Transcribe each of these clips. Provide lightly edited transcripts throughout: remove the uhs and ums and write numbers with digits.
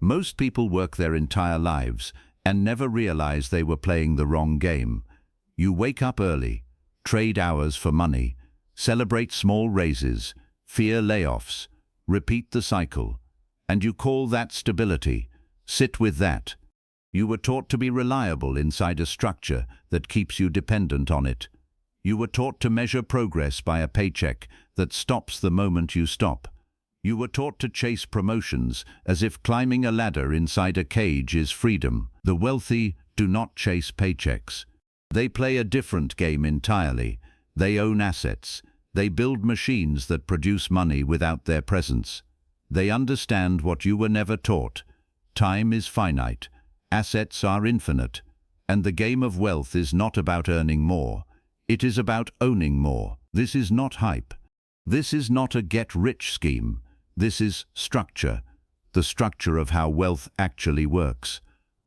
Most people work their entire lives and never realize they were playing the wrong game. You wake up early, trade hours for money, celebrate small raises, fear layoffs, repeat the cycle, and you call that stability. Sit with that. You were taught to be reliable inside a structure that keeps you dependent on it. You were taught to measure progress by a paycheck that stops the moment you stop. You were taught to chase promotions as if climbing a ladder inside a cage is freedom. The wealthy do not chase paychecks. They play a different game entirely. They own assets. They build machines that produce money without their presence. They understand what you were never taught. Time is finite. Assets are infinite. And the game of wealth is not about earning more. It is about owning more. This is not hype. This is not a get-rich scheme. This is structure, the structure of how wealth actually works.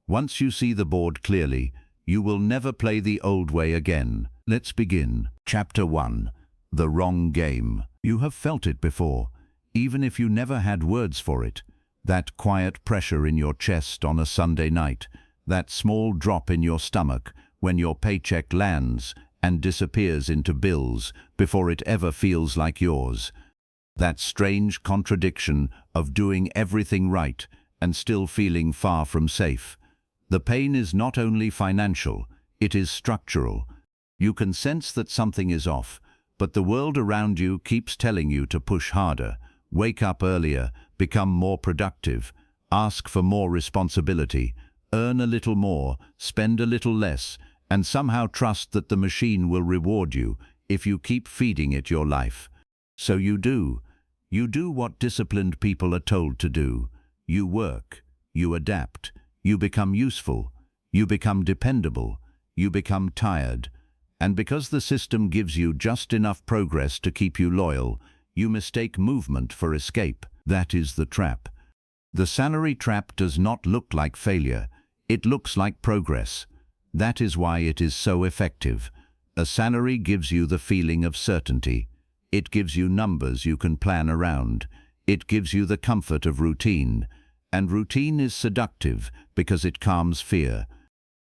Once you see the board clearly, you will never play the old way again. Let's begin. Chapter 1. The wrong game. You have felt it before, even if you never had words for it. That quiet pressure in your chest on a Sunday night, that small drop in your stomach when your paycheck lands and disappears into bills before it ever feels like yours. That strange contradiction of doing everything right and still feeling far from safe. The pain is not only financial, it is structural. You can sense that something is off, but the world around you keeps telling you to push harder, wake up earlier, become more productive, ask for more responsibility, earn a little more, spend a little less, and somehow trust that the machine will reward you if you keep feeding it your life. So you do. You do what disciplined people are told to do. You work, you adapt, you become useful, you become dependable, you become tired. And because the system gives you just enough progress to keep you loyal, you mistake movement for escape. That is the trap. The salary trap does not look like failure. It looks like progress. That is why it is so effective. A salary gives you the feeling of certainty. It gives you numbers you can plan around. It gives you the comfort of routine. And routine is seductive because it calms fear.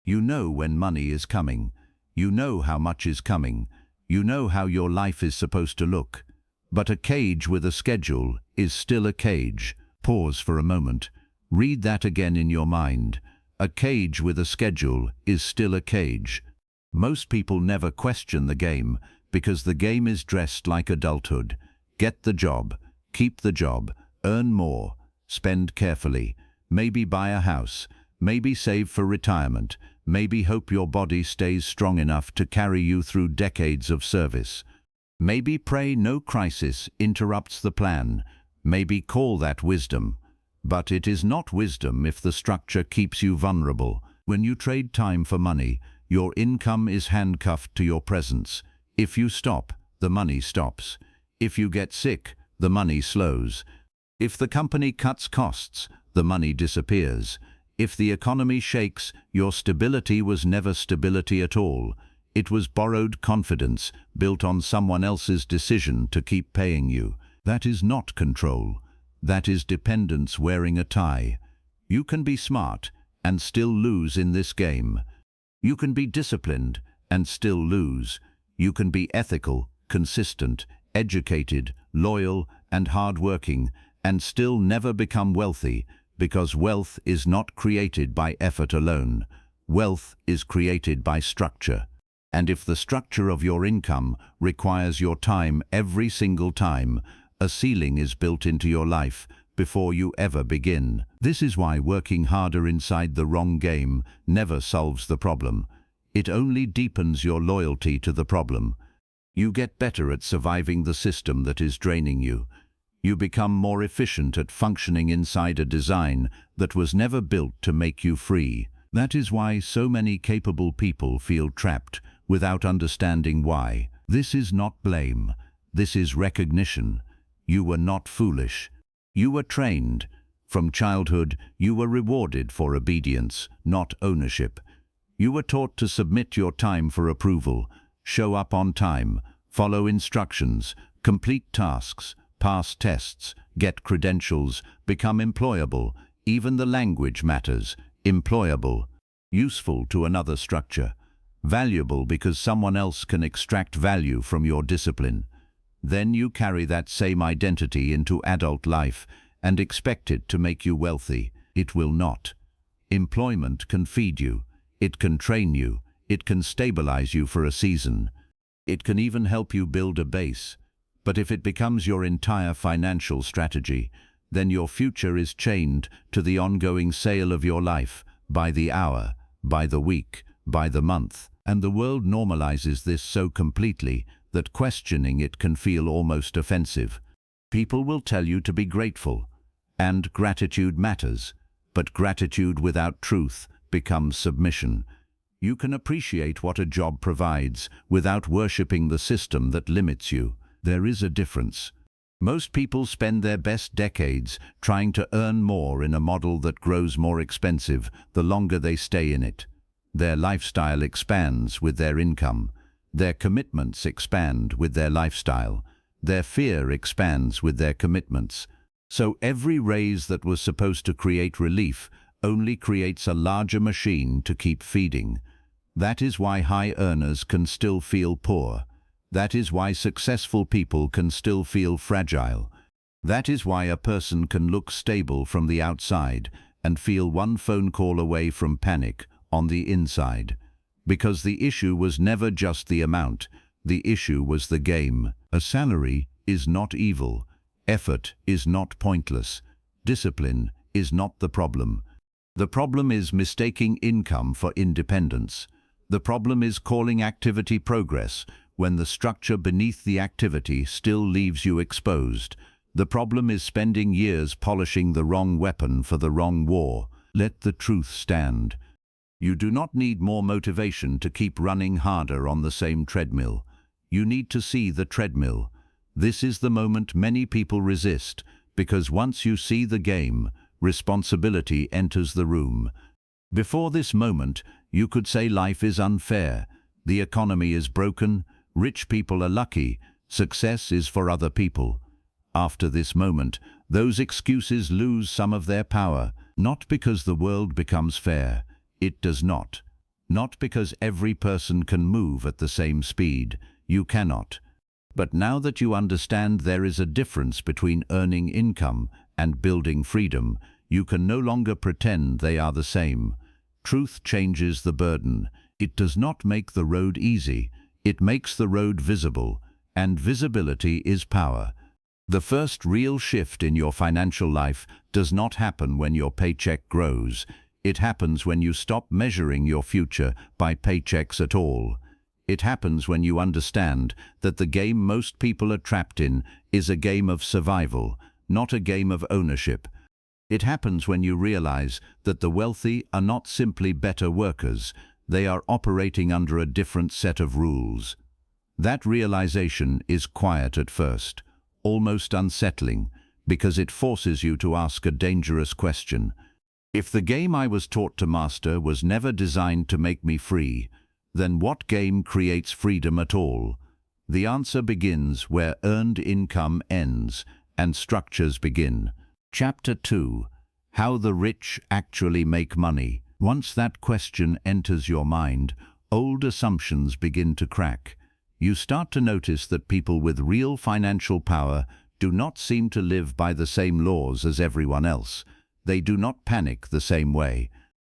You know when money is coming. You know how much is coming. You know how your life is supposed to look. But a cage with a schedule is still a cage. Pause for a moment. Read that again in your mind. A cage with a schedule is still a cage. Most people never question the game because the game is dressed like adulthood. Get the job, keep the job, earn more, spend carefully, maybe buy a house, maybe save for retirement, maybe hope your body stays strong enough to carry you through decades of service. Maybe pray no crisis interrupts the plan, maybe call that wisdom. But it is not wisdom if the structure keeps you vulnerable. When you trade time for money, your income is handcuffed to your presence. If you stop, the money stops. If you get sick, the money slows. If the company cuts costs, the money disappears. If the economy shakes, your stability was never stability at all. It was borrowed confidence, built on someone else's decision to keep paying you. That is not control. That is dependence wearing a tie. You can be smart and still lose in this game. You can be disciplined and still lose. You can be ethical, consistent, educated, loyal, and hardworking, and still never become wealthy, because wealth is not created by effort alone. Wealth is created by structure. And if the structure of your income requires your time every single time, a ceiling is built into your life before you ever begin. This is why working harder inside the wrong game never solves the problem. It only deepens your loyalty to the problem. You get better at surviving the system that is draining you. You become more efficient at functioning inside a design that was never built to make you free. That is why so many capable people feel trapped without understanding why. This is not blame. This is recognition. You were not foolish. You were trained. From childhood, you were rewarded for obedience, not ownership. You were taught to submit your time for approval, show up on time, follow instructions, complete tasks, pass tests, get credentials, become employable. Even the language matters. Employable, useful to another structure, valuable because someone else can extract value from your discipline. Then you carry that same identity into adult life and expect it to make you wealthy. It will not. Employment can feed you. It can train you. It can stabilize you for a season. It can even help you build a base. But if it becomes your entire financial strategy, then your future is chained to the ongoing sale of your life, by the hour, by the week, by the month. And the world normalizes this so completely that questioning it can feel almost offensive. People will tell you to be grateful, and gratitude matters, but gratitude without truth becomes submission. You can appreciate what a job provides without worshipping the system that limits you. There is a difference. Most people spend their best decades trying to earn more in a model that grows more expensive the longer they stay in it. Their lifestyle expands with their income. Their commitments expand with their lifestyle. Their fear expands with their commitments. So every raise that was supposed to create relief only creates a larger machine to keep feeding. That is why high earners can still feel poor. That is why successful people can still feel fragile. That is why a person can look stable from the outside and feel one phone call away from panic on the inside. Because the issue was never just the amount, the issue was the game. A salary is not evil. Effort is not pointless. Discipline is not the problem. The problem is mistaking income for independence. The problem is calling activity progress when the structure beneath the activity still leaves you exposed. The problem is spending years polishing the wrong weapon for the wrong war. Let the truth stand. You do not need more motivation to keep running harder on the same treadmill. You need to see the treadmill. This is the moment many people resist, because once you see the game, responsibility enters the room. Before this moment, you could say life is unfair, the economy is broken, rich people are lucky, success is for other people. After this moment, those excuses lose some of their power, not because the world becomes fair. It does not. Not because every person can move at the same speed. You cannot. But now that you understand there is a difference between earning income and building freedom, you can no longer pretend they are the same. Truth changes the burden. It does not make the road easy. It makes the road visible, and visibility is power. The first real shift in your financial life does not happen when your paycheck grows. It happens when you stop measuring your future by paychecks at all. It happens when you understand that the game most people are trapped in is a game of survival, not a game of ownership. It happens when you realize that the wealthy are not simply better workers. They are operating under a different set of rules. That realization is quiet at first, almost unsettling, because it forces you to ask a dangerous question. If the game I was taught to master was never designed to make me free, then what game creates freedom at all? The answer begins where earned income ends and structures begin. Chapter 2. How the rich actually make money. Once that question enters your mind, old assumptions begin to crack. You start to notice that people with real financial power do not seem to live by the same laws as everyone else. They do not panic the same way.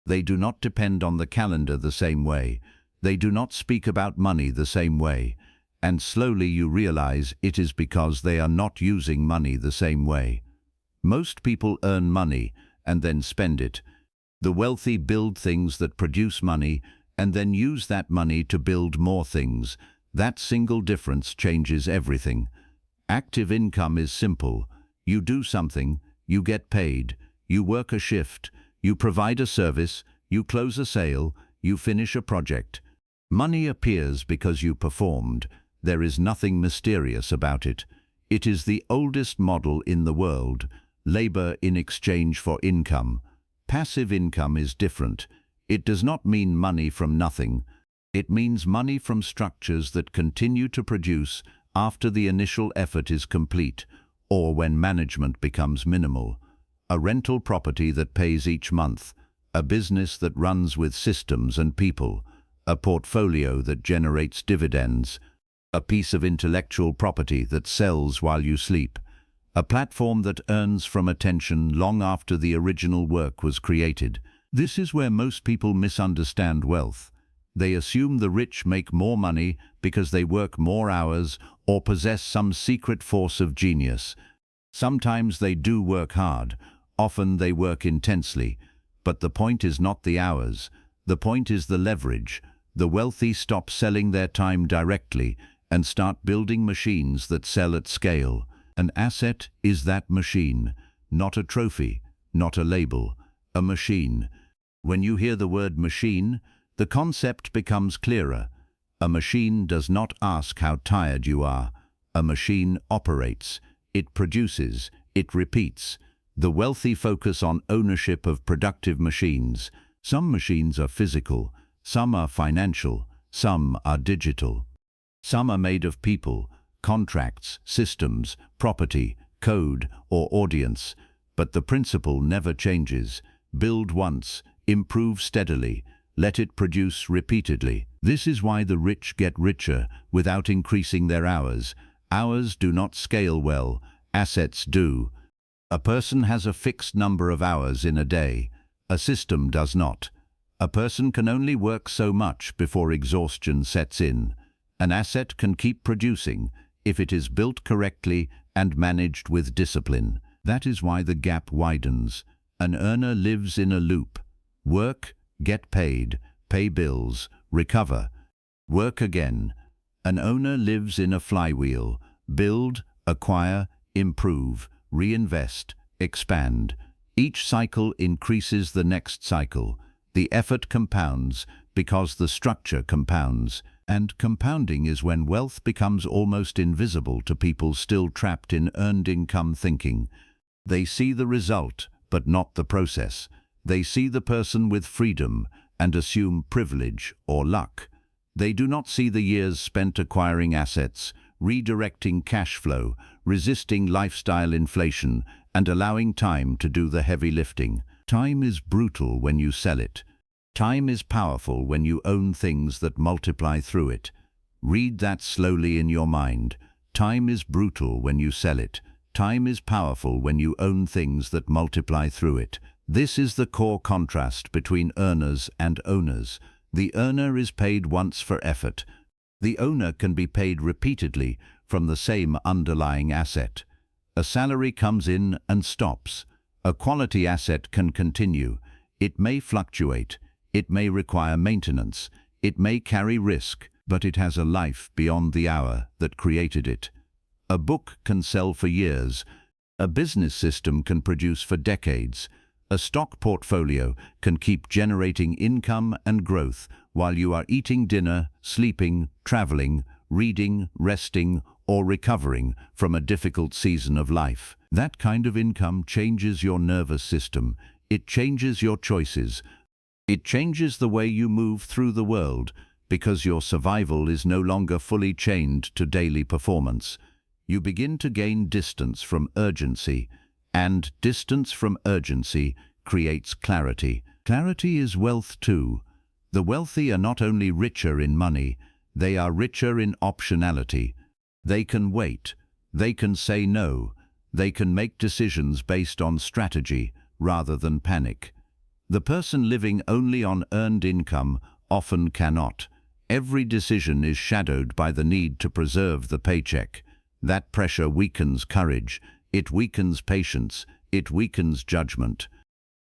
They do not depend on the calendar the same way. They do not speak about money the same way. And slowly you realize it is because they are not using money the same way. Most people earn money and then spend it. The wealthy build things that produce money and then use that money to build more things. That single difference changes everything. Active income is simple. You do something, you get paid. You work a shift, you provide a service, you close a sale, you finish a project. Money appears because you performed. There is nothing mysterious about it. It is the oldest model in the world. Labor in exchange for income. Passive income is different. It does not mean money from nothing. It means money from structures that continue to produce after the initial effort is complete, or when management becomes minimal. a rental property that pays each month, a business that runs with systems and people, a portfolio that generates dividends, a piece of intellectual property that sells while you sleep, a platform that earns from attention long after the original work was created. This is where most people misunderstand wealth. They assume the rich make more money because they work more hours or possess some secret force of genius. Sometimes they do work hard, often they work intensely, but the point is not the hours. The point is the leverage. The wealthy stop selling their time directly and start building machines that sell at scale. An asset is that machine, not a trophy, not a label, a machine. When you hear the word machine, the concept becomes clearer. A machine does not ask how tired you are. A machine operates. It produces. It repeats. The wealthy focus on ownership of productive machines. Some machines are physical, some are financial, some are digital. Some are made of people, contracts, systems, property, code, or audience. But the principle never changes. Build once, improve steadily, let it produce repeatedly. This is why the rich get richer without increasing their hours. Hours do not scale well, assets do. A person has a fixed number of hours in a day. A system does not. A person can only work so much before exhaustion sets in. An asset can keep producing if it is built correctly and managed with discipline. That is why the gap widens. An earner lives in a loop. Work, get paid, pay bills, recover. Work again. An owner lives in a flywheel. Build, acquire, improve, reinvest, expand. Each cycle increases the next cycle. The effort compounds because the structure compounds. And compounding is when wealth becomes almost invisible to people still trapped in earned income thinking. They see the result, but not the process. They see the person with freedom and assume privilege or luck. They do not see the years spent acquiring assets, redirecting cash flow, resisting lifestyle inflation, and allowing time to do the heavy lifting. Time is brutal when you sell it. Time is powerful when you own things that multiply through it. Read that slowly in your mind. Time is brutal when you sell it. Time is powerful when you own things that multiply through it. This is the core contrast between earners and owners. The earner is paid once for effort. The owner can be paid repeatedly from the same underlying asset. A salary comes in and stops. A quality asset can continue. It may fluctuate. It may require maintenance. It may carry risk, but it has a life beyond the hour that created it. A book can sell for years. A business system can produce for decades. A stock portfolio can keep generating income and growth while you are eating dinner, sleeping, traveling, reading, resting, or recovering from a difficult season of life. That kind of income changes your nervous system. It changes your choices. It changes the way you move through the world because your survival is no longer fully chained to daily performance. You begin to gain distance from urgency, and distance from urgency creates clarity. Clarity is wealth too. The wealthy are not only richer in money, they are richer in optionality. They can wait. They can say no. They can make decisions based on strategy rather than panic. The person living only on earned income often cannot. Every decision is shadowed by the need to preserve the paycheck. That pressure weakens courage. It weakens patience. It weakens judgment.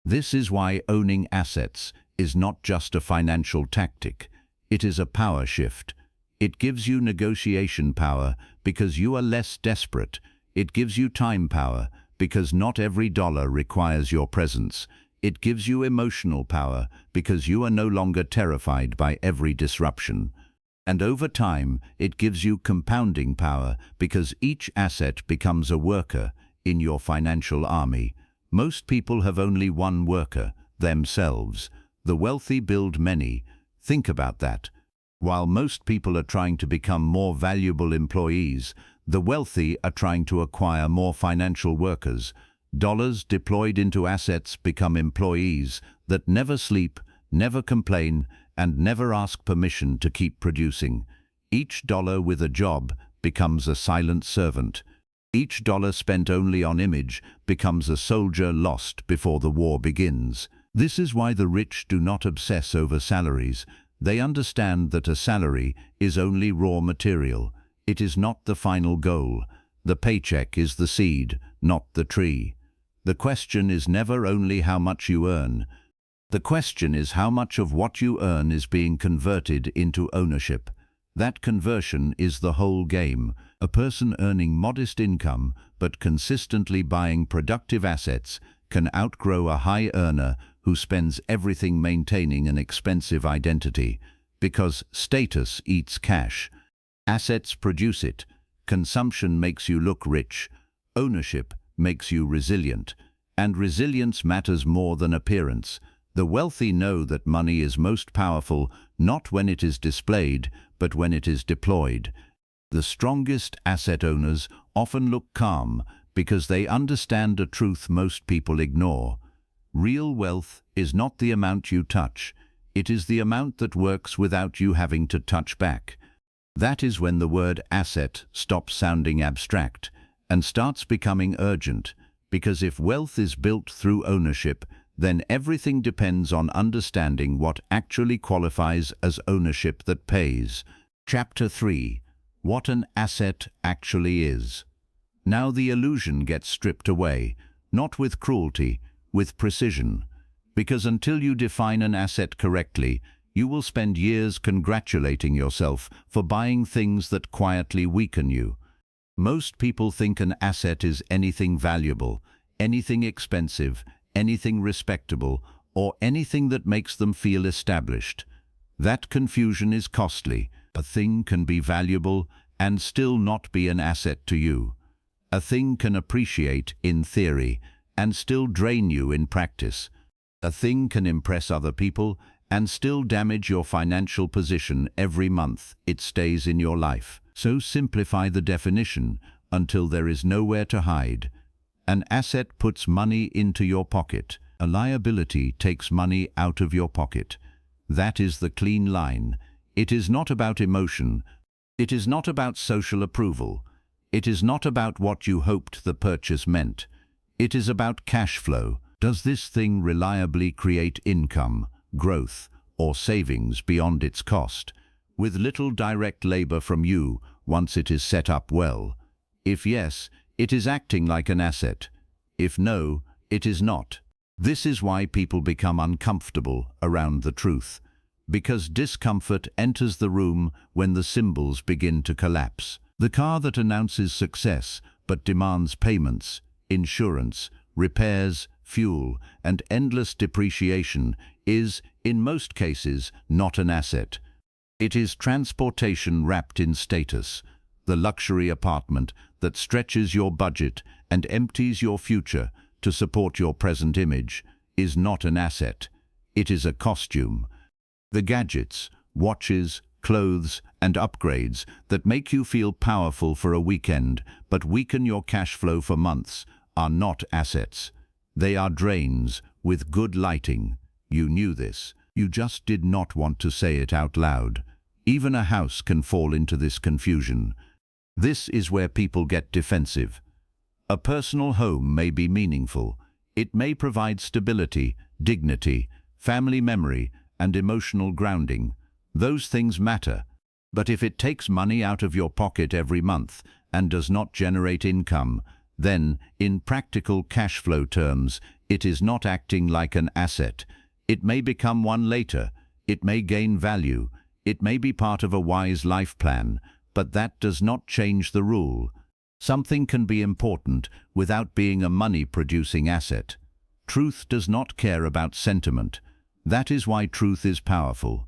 This is why owning assets is not just a financial tactic. It is a power shift. It gives you negotiation power because you are less desperate. It gives you time power because not every dollar requires your presence. It gives you emotional power because you are no longer terrified by every disruption. And over time, it gives you compounding power because each asset becomes a worker in your financial army. Most people have only one worker, themselves. The wealthy build many. Think about that. While most people are trying to become more valuable employees, the wealthy are trying to acquire more financial workers. Dollars deployed into assets become employees that never sleep, never complain, and never ask permission to keep producing. Each dollar with a job becomes a silent servant. Each dollar spent only on image becomes a soldier lost before the war begins. This is why the rich do not obsess over salaries. They understand that a salary is only raw material. It is not the final goal. The paycheck is the seed, not the tree. The question is never only how much you earn. The question is how much of what you earn is being converted into ownership. That conversion is the whole game. A person earning modest income but consistently buying productive assets can outgrow a high earner who spends everything maintaining an expensive identity, because status eats cash. Assets produce it. Consumption makes you look rich. Ownership makes you resilient. And resilience matters more than appearance. The wealthy know that money is most powerful not when it is displayed, but when it is deployed. The strongest asset owners often look calm because they understand a truth most people ignore. Real wealth is not the amount you touch. It is the amount that works without you having to touch back. That is when the word asset stops sounding abstract and starts becoming urgent, because if wealth is built through ownership, then everything depends on understanding what actually qualifies as ownership that pays. Chapter 3. What an asset actually is. Now the illusion gets stripped away, not with cruelty, with precision. Because until you define an asset correctly, you will spend years congratulating yourself for buying things that quietly weaken you. Most people think an asset is anything valuable, anything expensive, anything respectable, or anything that makes them feel established. That confusion is costly. A thing can be valuable and still not be an asset to you. A thing can appreciate in theory and still drain you in practice. A thing can impress other people and still damage your financial position every month it stays in your life. So simplify the definition until there is nowhere to hide. An asset puts money into your pocket. A liability takes money out of your pocket. That is the clean line. It is not about emotion. It is not about social approval. It is not about what you hoped the purchase meant. It is about cash flow. Does this thing reliably create income, growth, or savings beyond its cost, with little direct labor from you once it is set up well? If yes, it is acting like an asset. If no, it is not. This is why people become uncomfortable around the truth, because discomfort enters the room when the symbols begin to collapse. The car that announces success but demands payments, insurance, repairs, fuel, and endless depreciation is, in most cases, not an asset. It is transportation wrapped in status. The luxury apartment that stretches your budget and empties your future to support your present image is not an asset. It is a costume. The gadgets, watches, clothes, and upgrades that make you feel powerful for a weekend but weaken your cash flow for months are not assets. They are drains with good lighting. You knew this. You just did not want to say it out loud. Even a house can fall into this confusion. This is where people get defensive. A personal home may be meaningful. It may provide stability, dignity, family memory, and emotional grounding. Those things matter. But if it takes money out of your pocket every month and does not generate income, then, in practical cash flow terms, it is not acting like an asset. It may become one later. It may gain value. It may be part of a wise life plan, but that does not change the rule. Something can be important without being a money-producing asset. Truth does not care about sentiment. That is why truth is powerful.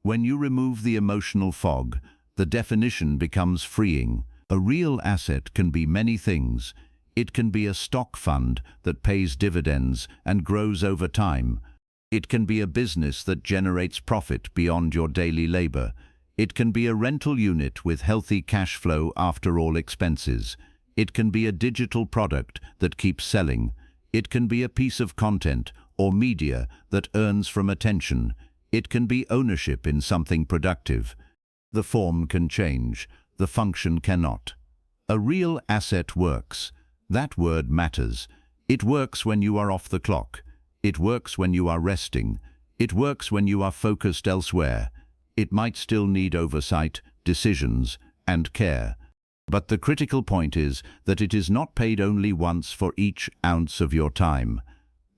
When you remove the emotional fog, the definition becomes freeing. A real asset can be many things. It can be a stock fund that pays dividends and grows over time. It can be a business that generates profit beyond your daily labor. It can be a rental unit with healthy cash flow after all expenses. It can be a digital product that keeps selling. It can be a piece of content or media that earns from attention. It can be ownership in something productive. The form can change, the function cannot. A real asset works. That word matters. It works when you are off the clock. It works when you are resting. It works when you are focused elsewhere. It might still need oversight, decisions, and care. But the critical point is that it is not paid only once for each ounce of your time.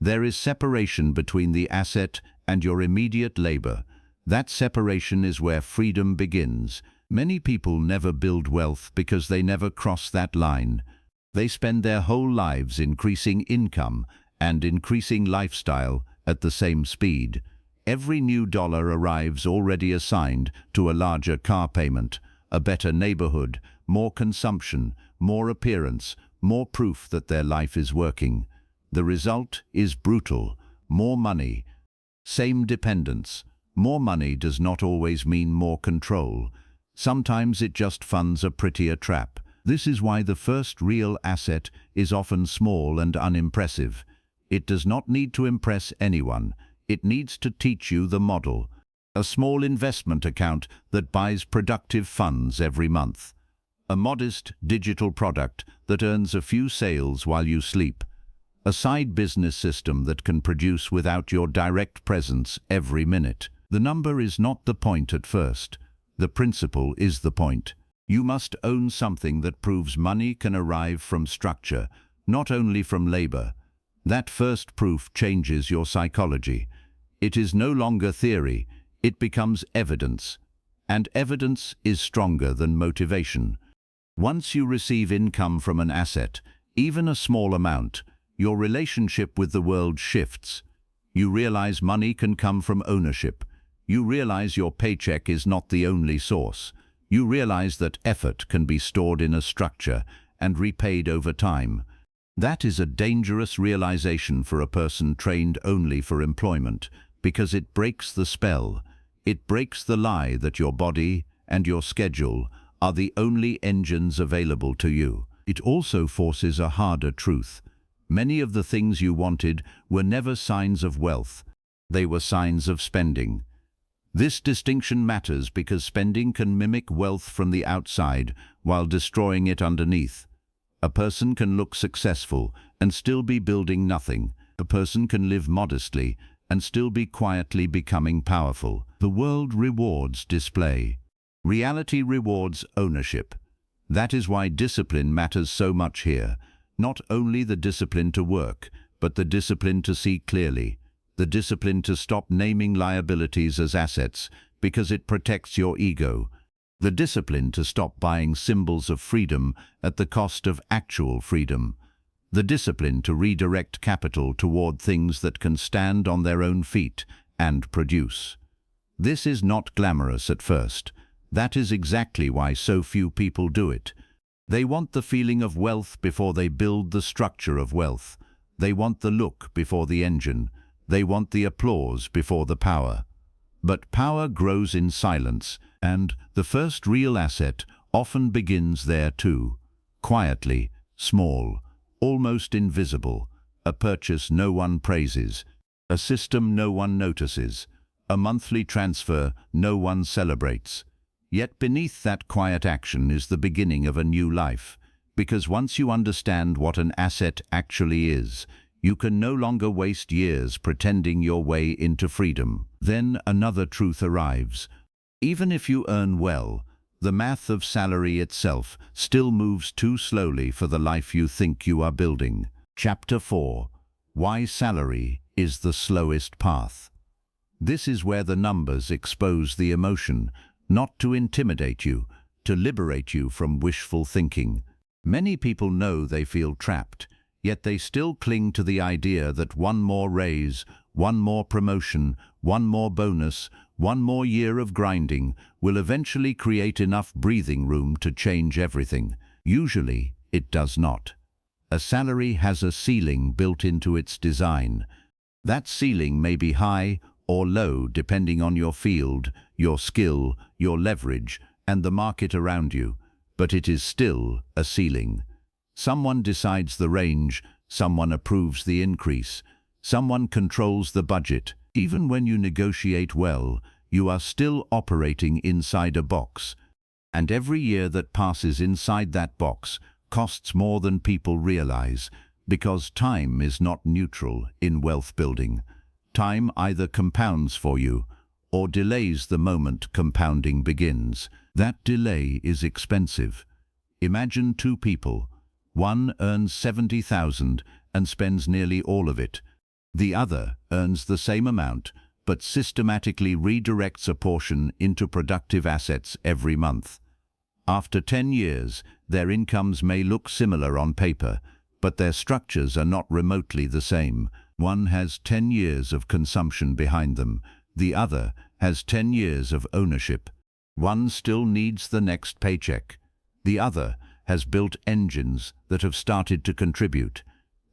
There is separation between the asset and your immediate labor. That separation is where freedom begins. Many people never build wealth because they never cross that line. They spend their whole lives increasing income and increasing lifestyle at the same speed. Every new dollar arrives already assigned to a larger car payment, a better neighborhood, more consumption, more appearance, more proof that their life is working. The result is brutal. More money, same dependence. More money does not always mean more control. Sometimes it just funds a prettier trap. This is why the first real asset is often small and unimpressive. It does not need to impress anyone. It needs to teach you the model. A small investment account that buys productive funds every month. A modest digital product that earns a few sales while you sleep. A side business system that can produce without your direct presence every minute. The number is not the point at first. The principle is the point. You must own something that proves money can arrive from structure, not only from labor. That first proof changes your psychology. It is no longer theory, it becomes evidence. And evidence is stronger than motivation. Once you receive income from an asset, even a small amount, your relationship with the world shifts. You realize money can come from ownership. You realize your paycheck is not the only source. You realize that effort can be stored in a structure and repaid over time. That is a dangerous realization for a person trained only for employment, because it breaks the spell. It breaks the lie that your body and your schedule are the only engines available to you. It also forces a harder truth. Many of the things you wanted were never signs of wealth. They were signs of spending. This distinction matters because spending can mimic wealth from the outside while destroying it underneath. A person can look successful and still be building nothing. A person can live modestly and still be quietly becoming powerful. The world rewards display. Reality rewards ownership. That is why discipline matters so much here. Not only the discipline to work, but the discipline to see clearly. The discipline to stop naming liabilities as assets because it protects your ego. The discipline to stop buying symbols of freedom at the cost of actual freedom. The discipline to redirect capital toward things that can stand on their own feet and produce. This is not glamorous at first. That is exactly why so few people do it. They want the feeling of wealth before they build the structure of wealth. They want the look before the engine. They want the applause before the power. But power grows in silence, and the first real asset often begins there too. Quietly, small, almost invisible. A purchase no one praises. A system no one notices. A monthly transfer no one celebrates. Yet beneath that quiet action is the beginning of a new life. Because once you understand what an asset actually is, you can no longer waste years pretending your way into freedom. Then another truth arrives. Even if you earn well, the math of salary itself still moves too slowly for the life you think you are building. Chapter 4. Why salary is the slowest path. This is where the numbers expose the emotion, not to intimidate you, to liberate you from wishful thinking. Many people know they feel trapped, yet they still cling to the idea that one more raise, one more promotion, one more bonus, one more year of grinding will eventually create enough breathing room to change everything. Usually, it does not. A salary has a ceiling built into its design. That ceiling may be high or low depending on your field, your skill, your leverage, and the market around you, but it is still a ceiling. Someone decides the range, Someone approves the increase. Someone controls the budget. Even when you negotiate well, you are still operating inside a box. And every year that passes inside that box costs more than people realize, because time is not neutral in wealth building. Time either compounds for you or delays the moment compounding begins. That delay is expensive. Imagine two people. One earns 70,000 and spends nearly all of it. The other earns the same amount, but systematically redirects a portion into productive assets every month. After 10 years, their incomes may look similar on paper, but their structures are not remotely the same. One has 10 years of consumption behind them. The other has 10 years of ownership. One still needs the next paycheck. The other has built engines that have started to contribute.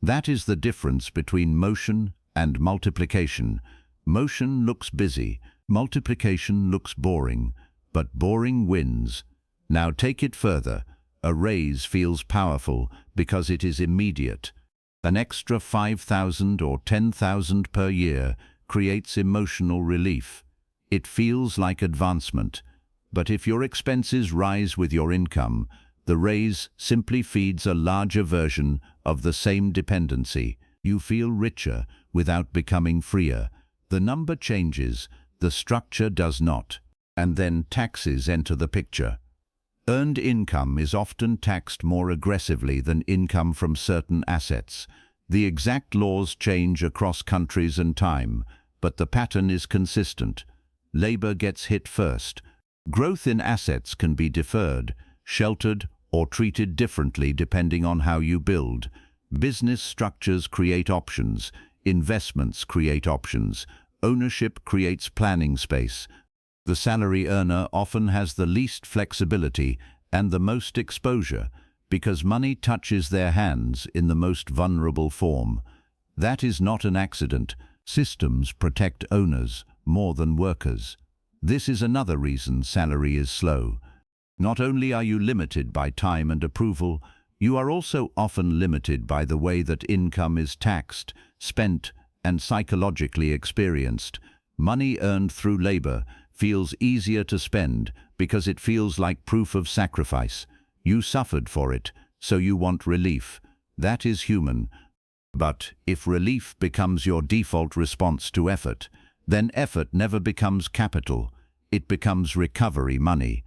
That is the difference between motion and multiplication. Motion looks busy, multiplication looks boring, but boring wins. Now take it further. A raise feels powerful because it is immediate. An extra 5,000 or 10,000 per year creates emotional relief. It feels like advancement. But if your expenses rise with your income, the raise simply feeds a larger version of the same dependency. You feel richer without becoming freer. The number changes, the structure does not. And then taxes enter the picture. Earned income is often taxed more aggressively than income from certain assets. The exact laws change across countries and time, but the pattern is consistent. Labor gets hit first. Growth in assets can be deferred, sheltered, or treated differently depending on how you build. Business structures create options. Investments create options. Ownership creates planning space. The salary earner often has the least flexibility and the most exposure because money touches their hands in the most vulnerable form. That is not an accident. Systems protect owners more than workers. This is another reason salary is slow. Not only are you limited by time and approval, you are also often limited by the way that income is taxed, spent, and psychologically experienced. Money earned through labor feels easier to spend because it feels like proof of sacrifice. You suffered for it, so you want relief. That is human. But if relief becomes your default response to effort, then effort never becomes capital. It becomes recovery money.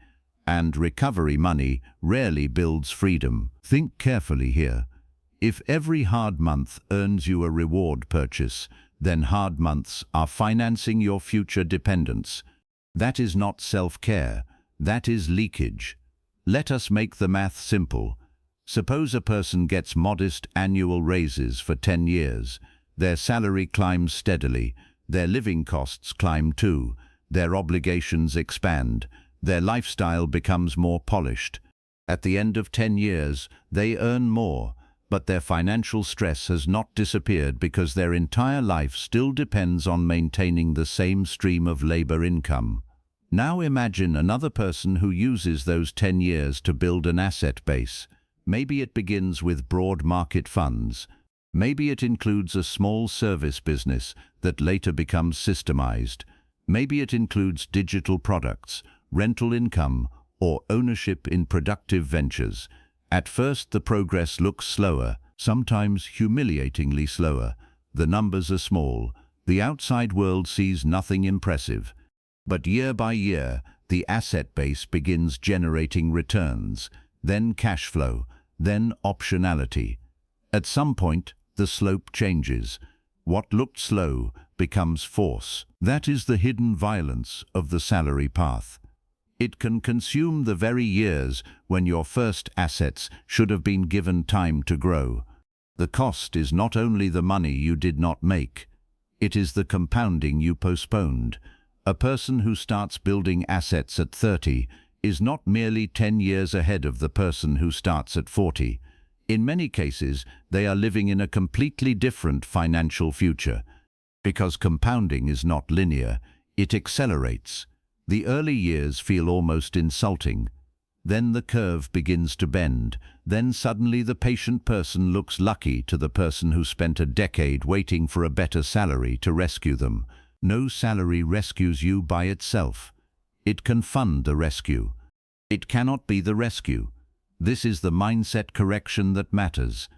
And recovery money rarely builds freedom. Think carefully here. If every hard month earns you a reward purchase, then hard months are financing your future dependence. That is not self-care, that is leakage. Let us make the math simple. Suppose a person gets modest annual raises for 10 years. Their salary climbs steadily, their living costs climb too, their obligations expand, their lifestyle becomes more polished. At the end of 10 years, they earn more, but their financial stress has not disappeared because their entire life still depends on maintaining the same stream of labor income. Now imagine another person who uses those 10 years to build an asset base. Maybe it begins with broad market funds. Maybe it includes a small service business that later becomes systemized. Maybe it includes digital products, rental income, or ownership in productive ventures. At first, the progress looks slower, sometimes humiliatingly slower. The numbers are small. The outside world sees nothing impressive. But year by year, the asset base begins generating returns, then cash flow, then optionality. At some point, the slope changes. What looked slow becomes force. That is the hidden violence of the salary path. It can consume the very years when your first assets should have been given time to grow. The cost is not only the money you did not make, it is the compounding you postponed. A person who starts building assets at 30 is not merely 10 years ahead of the person who starts at 40. In many cases, they are living in a completely different financial future. Because compounding is not linear, it accelerates. The early years feel almost insulting. Then the curve begins to bend. Then suddenly the patient person looks lucky to the person who spent a decade waiting for a better salary to rescue them. No salary rescues you by itself. It can fund the rescue. It cannot be the rescue. This is the mindset correction that matters.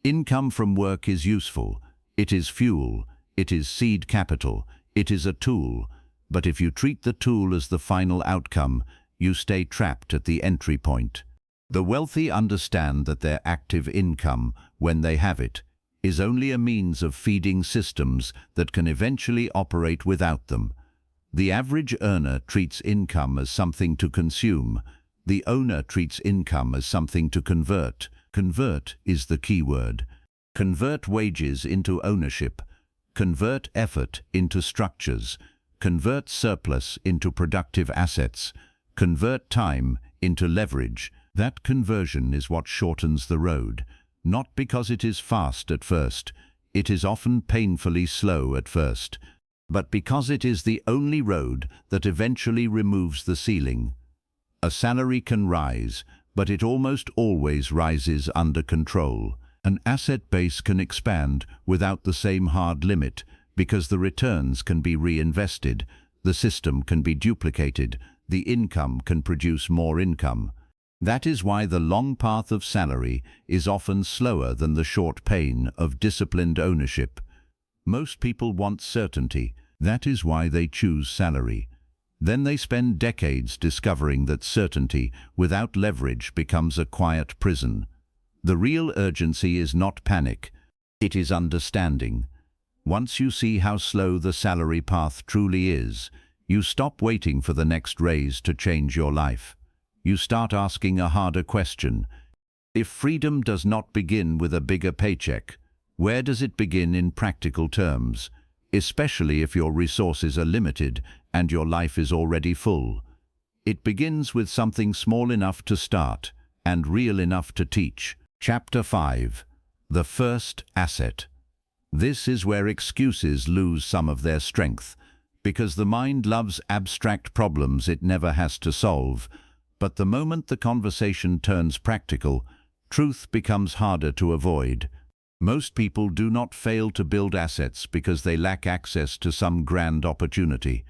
Income from work is useful. It is fuel. It is seed capital. It is a tool. But if you treat the tool as the final outcome, you stay trapped at the entry point. The wealthy understand that their active income, when they have it, is only a means of feeding systems that can eventually operate without them. The average earner treats income as something to consume. The owner treats income as something to convert. Convert is the key word. Convert wages into ownership. Convert effort into structures. Convert surplus into productive assets. Convert time into leverage. That conversion is what shortens the road. Not because it is fast at first. It is often painfully slow at first. But because it is the only road that eventually removes the ceiling. A salary can rise, but it almost always rises under control. An asset base can expand without the same hard limit because the returns can be reinvested, the system can be duplicated, the income can produce more income. That is why the long path of salary is often slower than the short pain of disciplined ownership. Most people want certainty. That is why they choose salary. Then they spend decades discovering that certainty without leverage becomes a quiet prison. The real urgency is not panic. It is understanding. Once you see how slow the salary path truly is, you stop waiting for the next raise to change your life. You start asking a harder question. If freedom does not begin with a bigger paycheck, where does it begin in practical terms? Especially if your resources are limited and your life is already full. It begins with something small enough to start and real enough to teach. Chapter 5. The First Asset. This is where excuses lose some of their strength, because the mind loves abstract problems it never has to solve. But the moment the conversation turns practical, truth becomes harder to avoid. Most people do not fail to build assets because they lack access to some grand opportunity.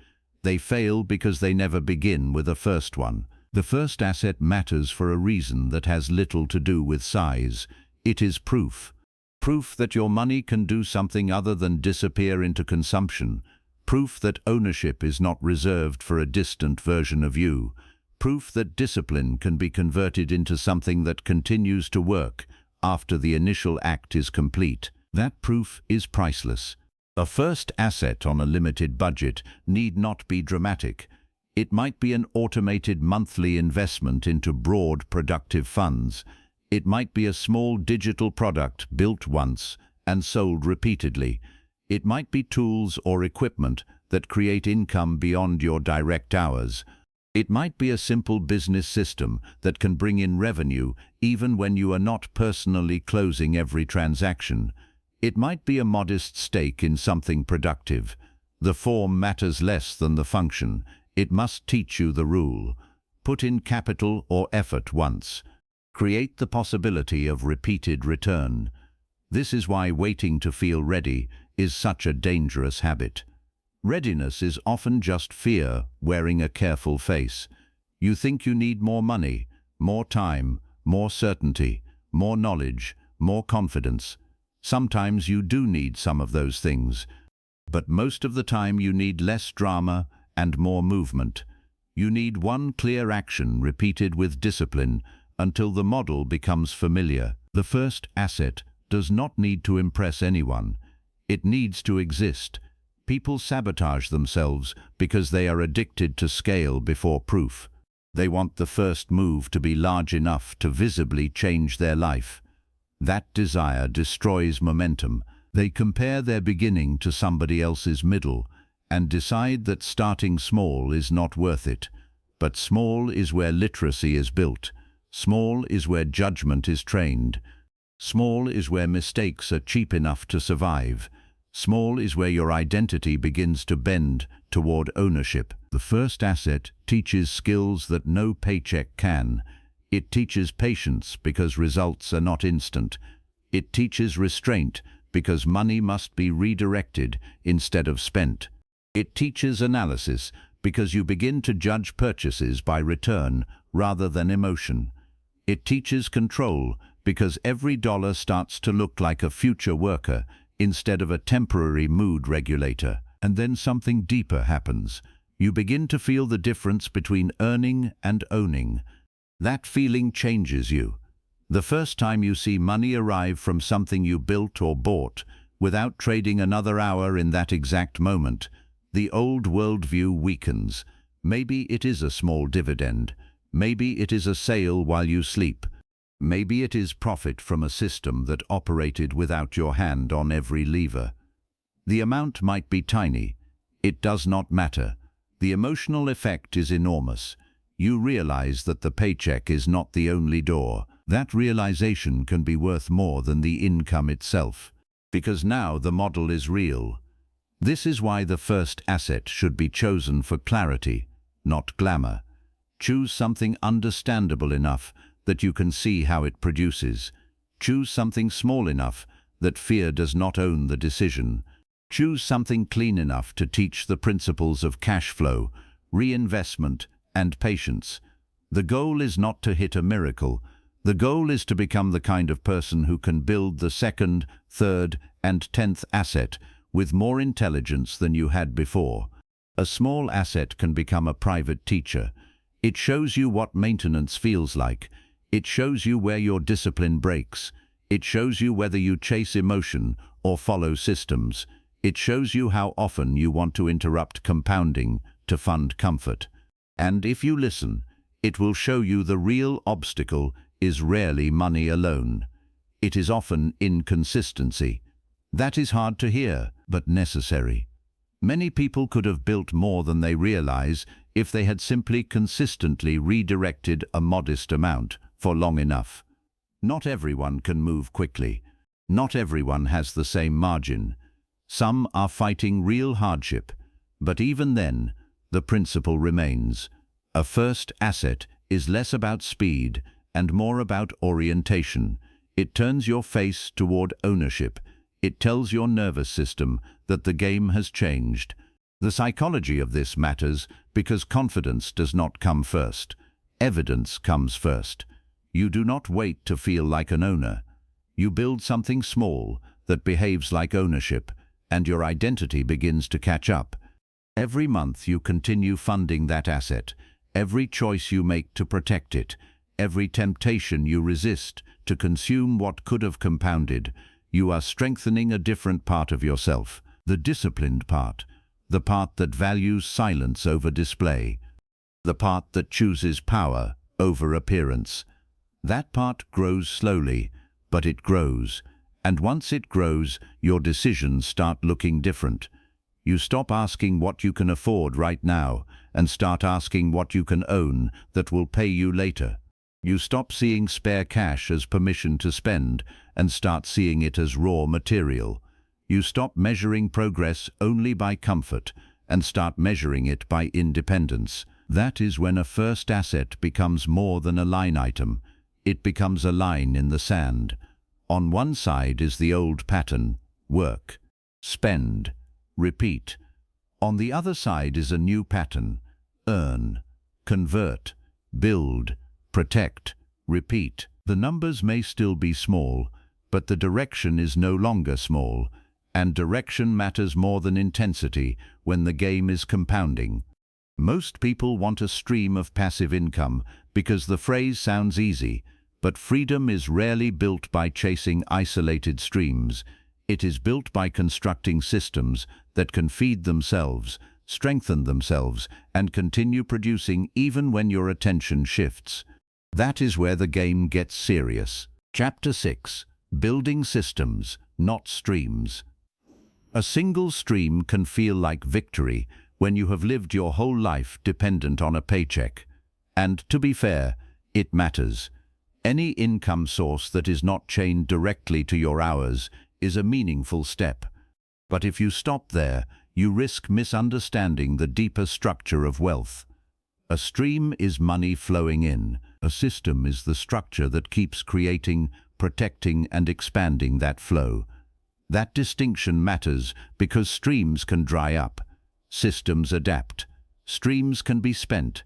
They fail because they never begin with a first one. The first asset matters for a reason that has little to do with size. It is proof. Proof that your money can do something other than disappear into consumption. Proof that ownership is not reserved for a distant version of you. Proof that discipline can be converted into something that continues to work after the initial act is complete. That proof is priceless. A first asset on a limited budget need not be dramatic. It might be an automated monthly investment into broad productive funds. It might be a small digital product built once and sold repeatedly. It might be tools or equipment that create income beyond your direct hours. It might be a simple business system that can bring in revenue even when you are not personally closing every transaction. It might be a modest stake in something productive. The form matters less than the function. It must teach you the rule. Put in capital or effort once. Create the possibility of repeated return. This is why waiting to feel ready is such a dangerous habit. Readiness is often just fear wearing a careful face. You think you need more money, more time, more certainty, more knowledge, more confidence. Sometimes you do need some of those things, but most of the time you need less drama and more movement. You need one clear action repeated with discipline until the model becomes familiar. The first asset does not need to impress anyone. It needs to exist. People sabotage themselves because they are addicted to scale before proof. They want the first move to be large enough to visibly change their life. That desire destroys momentum. They compare their beginning to somebody else's middle and decide that starting small is not worth it. But small is where literacy is built. Small is where judgment is trained. Small is where mistakes are cheap enough to survive. Small is where your identity begins to bend toward ownership. The first asset teaches skills that no paycheck can. It teaches patience because results are not instant. It teaches restraint because money must be redirected instead of spent. It teaches analysis because you begin to judge purchases by return rather than emotion. It teaches control because every dollar starts to look like a future worker instead of a temporary mood regulator. And then something deeper happens. You begin to feel the difference between earning and owning. That feeling changes you. The first time you see money arrive from something you built or bought, without trading another hour in that exact moment, the old worldview weakens. Maybe it is a small dividend. Maybe it is a sale while you sleep. Maybe it is profit from a system that operated without your hand on every lever. The amount might be tiny. It does not matter. The emotional effect is enormous. You realize that the paycheck is not the only door. That realization can be worth more than the income itself, because now the model is real. This is why the first asset should be chosen for clarity, not glamour. Choose something understandable enough that you can see how it produces. Choose something small enough that fear does not own the decision. Choose something clean enough to teach the principles of cash flow, reinvestment, and patience. The goal is not to hit a miracle. The goal is to become the kind of person who can build the second, third, and 10th asset with more intelligence than you had before. A small asset can become a private teacher. It shows you what maintenance feels like. It shows you where your discipline breaks. It shows you whether you chase emotion or follow systems. It shows you how often you want to interrupt compounding to fund comfort. And if you listen, it will show you the real obstacle is rarely money alone. It is often inconsistency. That is hard to hear, but necessary. Many people could have built more than they realize if they had simply consistently redirected a modest amount for long enough. Not everyone can move quickly. Not everyone has the same margin. Some are fighting real hardship, but even then, the principle remains. A first asset is less about speed and more about orientation. It turns your face toward ownership. It tells your nervous system that the game has changed. The psychology of this matters because confidence does not come first. Evidence comes first. You do not wait to feel like an owner. You build something small that behaves like ownership, and your identity begins to catch up. Every month you continue funding that asset. Every choice you make to protect it. Every temptation you resist to consume what could have compounded. You are strengthening a different part of yourself, the disciplined part, the part that values silence over display, the part that chooses power over appearance. That part grows slowly, but it grows, and once it grows, your decisions start looking different. You stop asking what you can afford right now and start asking what you can own that will pay you later. You stop seeing spare cash as permission to spend and start seeing it as raw material. You stop measuring progress only by comfort and start measuring it by independence. That is when a first asset becomes more than a line item. It becomes a line in the sand. On one side is the old pattern: work, spend, repeat. On the other side is a new pattern: earn, convert, build, protect, repeat. The numbers may still be small, but the direction is no longer small, and direction matters more than intensity when the game is compounding. Most people want a stream of passive income because the phrase sounds easy, but freedom is rarely built by chasing isolated streams. It is built by constructing systems that can feed themselves, strengthen themselves, and continue producing even when your attention shifts. That is where the game gets serious. Chapter 6. Building systems, not streams. A single stream can feel like victory when you have lived your whole life dependent on a paycheck. And to be fair, it matters. Any income source that is not chained directly to your hours is a meaningful step. But if you stop there, you risk misunderstanding the deeper structure of wealth. A stream is money flowing in. A system is the structure that keeps creating, protecting, and expanding that flow. That distinction matters because streams can dry up. Systems adapt. Streams can be spent.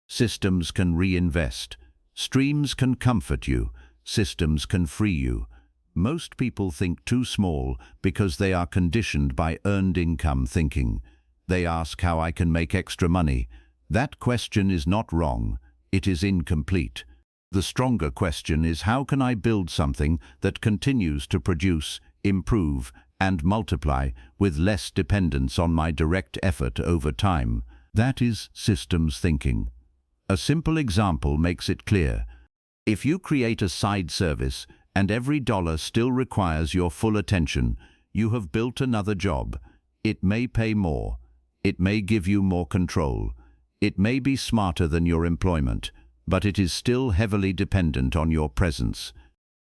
Systems can reinvest. Streams can comfort you. Systems can free you. Most people think too small because they are conditioned by earned income thinking. They ask how I can make extra money. That question is not wrong. It is incomplete. The stronger question is, how can I build something that continues to produce, improve, and multiply with less dependence on my direct effort over time? That is systems thinking. A simple example makes it clear. If you create a side service and every dollar still requires your full attention, you have built another job. It may pay more. It may give you more control. It may be smarter than your employment, but it is still heavily dependent on your presence.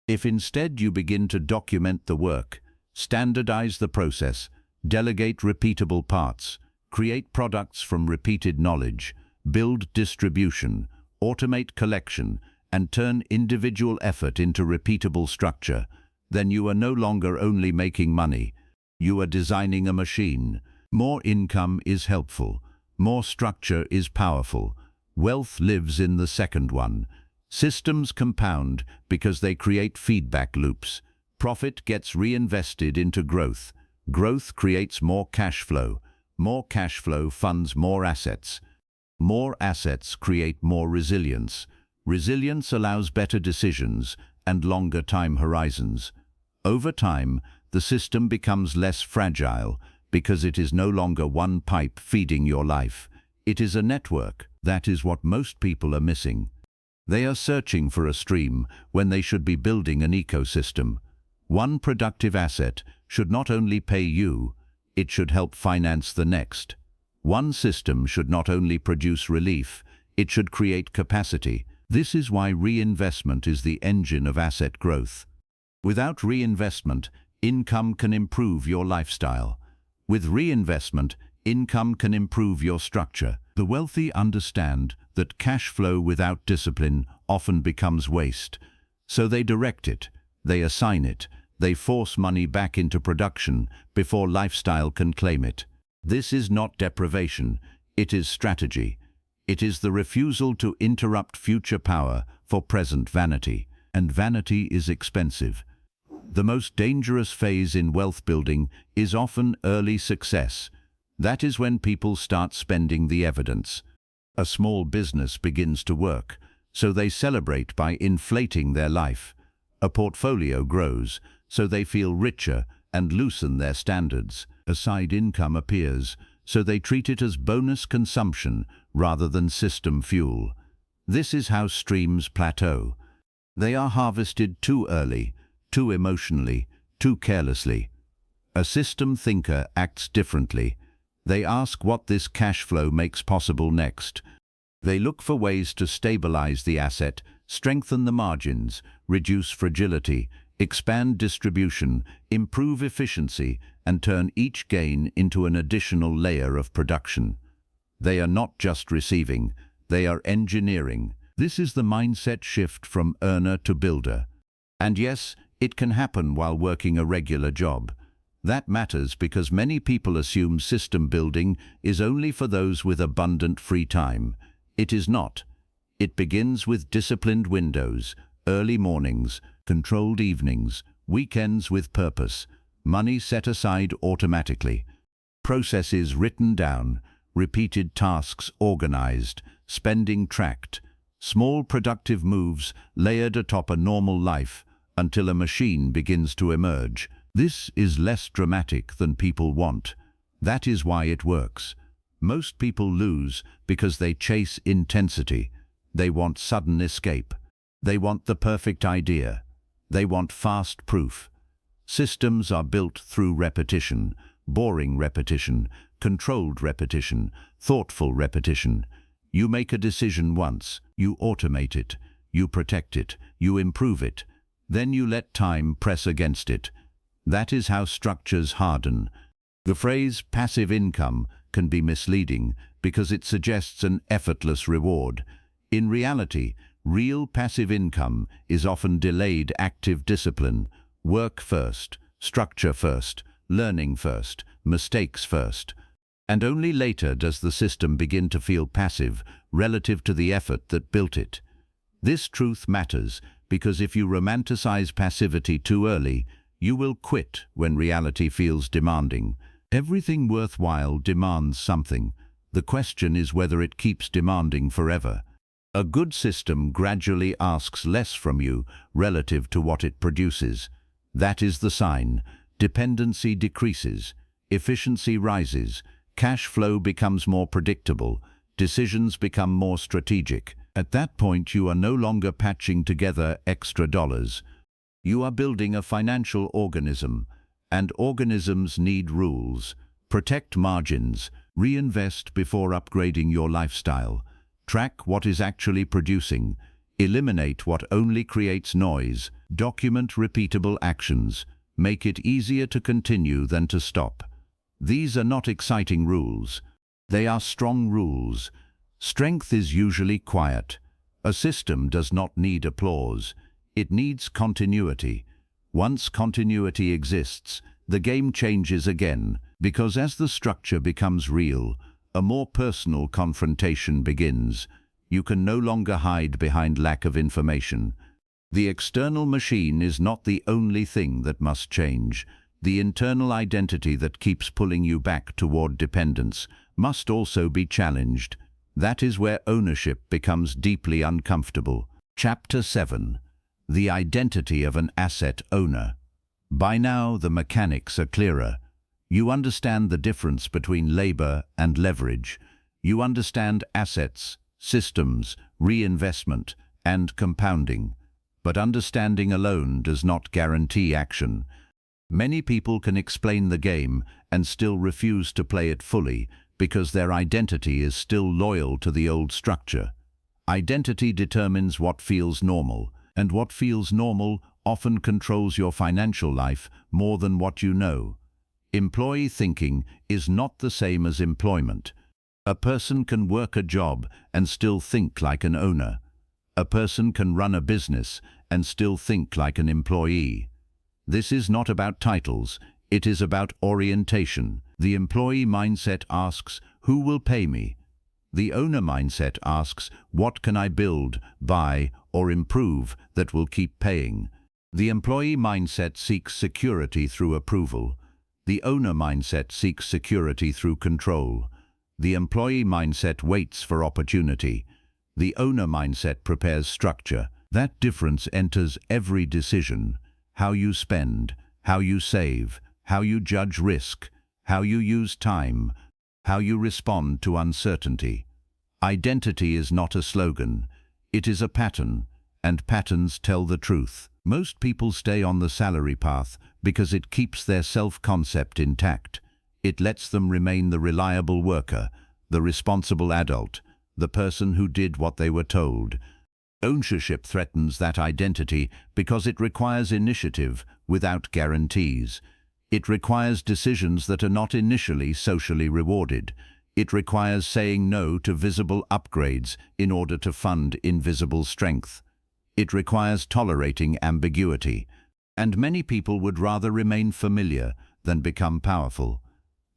If instead you begin to document the work, standardize the process, delegate repeatable parts, create products from repeated knowledge, build distribution, automate collection, and turn individual effort into repeatable structure, then you are no longer only making money. You are designing a machine. More income is helpful. More structure is powerful. Wealth lives in the second one. Systems compound because they create feedback loops. Profit gets reinvested into growth. Growth creates more cash flow. More cash flow funds more assets. More assets create more resilience. Resilience allows better decisions and longer time horizons. Over time, the system becomes less fragile because it is no longer one pipe feeding your life. It is a network. That is what most people are missing. They are searching for a stream when they should be building an ecosystem. One productive asset should not only pay you, it should help finance the next. One system should not only produce relief, it should create capacity. This is why reinvestment is the engine of asset growth. Without reinvestment, income can improve your lifestyle. With reinvestment, income can improve your structure. The wealthy understand that cash flow without discipline often becomes waste. So they direct it, they assign it, they force money back into production before lifestyle can claim it. This is not deprivation, it is strategy. It is the refusal to interrupt future power for present vanity. And vanity is expensive. The most dangerous phase in wealth building is often early success. That is when people start spending the evidence. A small business begins to work, so they celebrate by inflating their life. A portfolio grows, so they feel richer and loosen their standards. A side income appears, so they treat it as bonus consumption rather than system fuel. This is how streams plateau. They are harvested too early, too emotionally, too carelessly. A system thinker acts differently. They ask what this cash flow makes possible next. They look for ways to stabilize the asset, strengthen the margins, reduce fragility, expand distribution, improve efficiency, and turn each gain into an additional layer of production. They are not just receiving, they are engineering. This is the mindset shift from earner to builder. And yes, it can happen while working a regular job. That matters because many people assume system building is only for those with abundant free time. It is not. It begins with disciplined windows, early mornings, controlled evenings, weekends with purpose, money set aside automatically, processes written down, repeated tasks organized, spending tracked, small productive moves layered atop a normal life until a machine begins to emerge. This is less dramatic than people want. That is why it works. Most people lose because they chase intensity. They want sudden escape. They want the perfect idea. They want fast proof. Systems are built through repetition, boring repetition, controlled repetition, thoughtful repetition. You make a decision once, you automate it, you protect it, you improve it, then you let time press against it. That is how structures harden. The phrase passive income can be misleading because it suggests an effortless reward. In reality, Real passive income is often delayed active discipline. Work first, structure first, learning first, mistakes first. And only later does the system begin to feel passive relative to the effort that built it. This truth matters because if you romanticize passivity too early, you will quit when reality feels demanding. Everything worthwhile demands something. The question is whether it keeps demanding forever. A good system gradually asks less from you relative to what it produces. That is the sign. Dependency decreases, efficiency rises, cash flow becomes more predictable, decisions become more strategic. At that point, you are no longer patching together extra dollars. You are building a financial organism, and organisms need rules. Protect margins, reinvest before upgrading your lifestyle. Track what is actually producing. Eliminate what only creates noise. Document repeatable actions. Make it easier to continue than to stop. These are not exciting rules. They are strong rules. Strength is usually quiet. A system does not need applause. It needs continuity. Once continuity exists, the game changes again, because as the structure becomes real, a more personal confrontation begins. You can no longer hide behind lack of information. The external machine is not the only thing that must change. The internal identity that keeps pulling you back toward dependence must also be challenged. That is where ownership becomes deeply uncomfortable. Chapter 7. The Identity of an Asset Owner. By now, the mechanics are clearer. You understand the difference between labor and leverage. You understand assets, systems, reinvestment, and compounding. But understanding alone does not guarantee action. Many people can explain the game and still refuse to play it fully because their identity is still loyal to the old structure. Identity determines what feels normal, and what feels normal often controls your financial life more than what you know. Employee thinking is not the same as employment. A person can work a job and still think like an owner. A person can run a business and still think like an employee. This is not about titles, it is about orientation. The employee mindset asks, who will pay me? The owner mindset asks, what can I build, buy, or improve that will keep paying? The employee mindset seeks security through approval. The owner mindset seeks security through control. The employee mindset waits for opportunity. The owner mindset prepares structure. That difference enters every decision. How you spend, how you save, how you judge risk, how you use time, how you respond to uncertainty. Identity is not a slogan. It is a pattern, and patterns tell the truth. Most people stay on the salary path because it keeps their self-concept intact. It lets them remain the reliable worker, the responsible adult, the person who did what they were told. Ownership threatens that identity because it requires initiative without guarantees. It requires decisions that are not initially socially rewarded. It requires saying no to visible upgrades in order to fund invisible strength. It requires tolerating ambiguity. And many people would rather remain familiar than become powerful.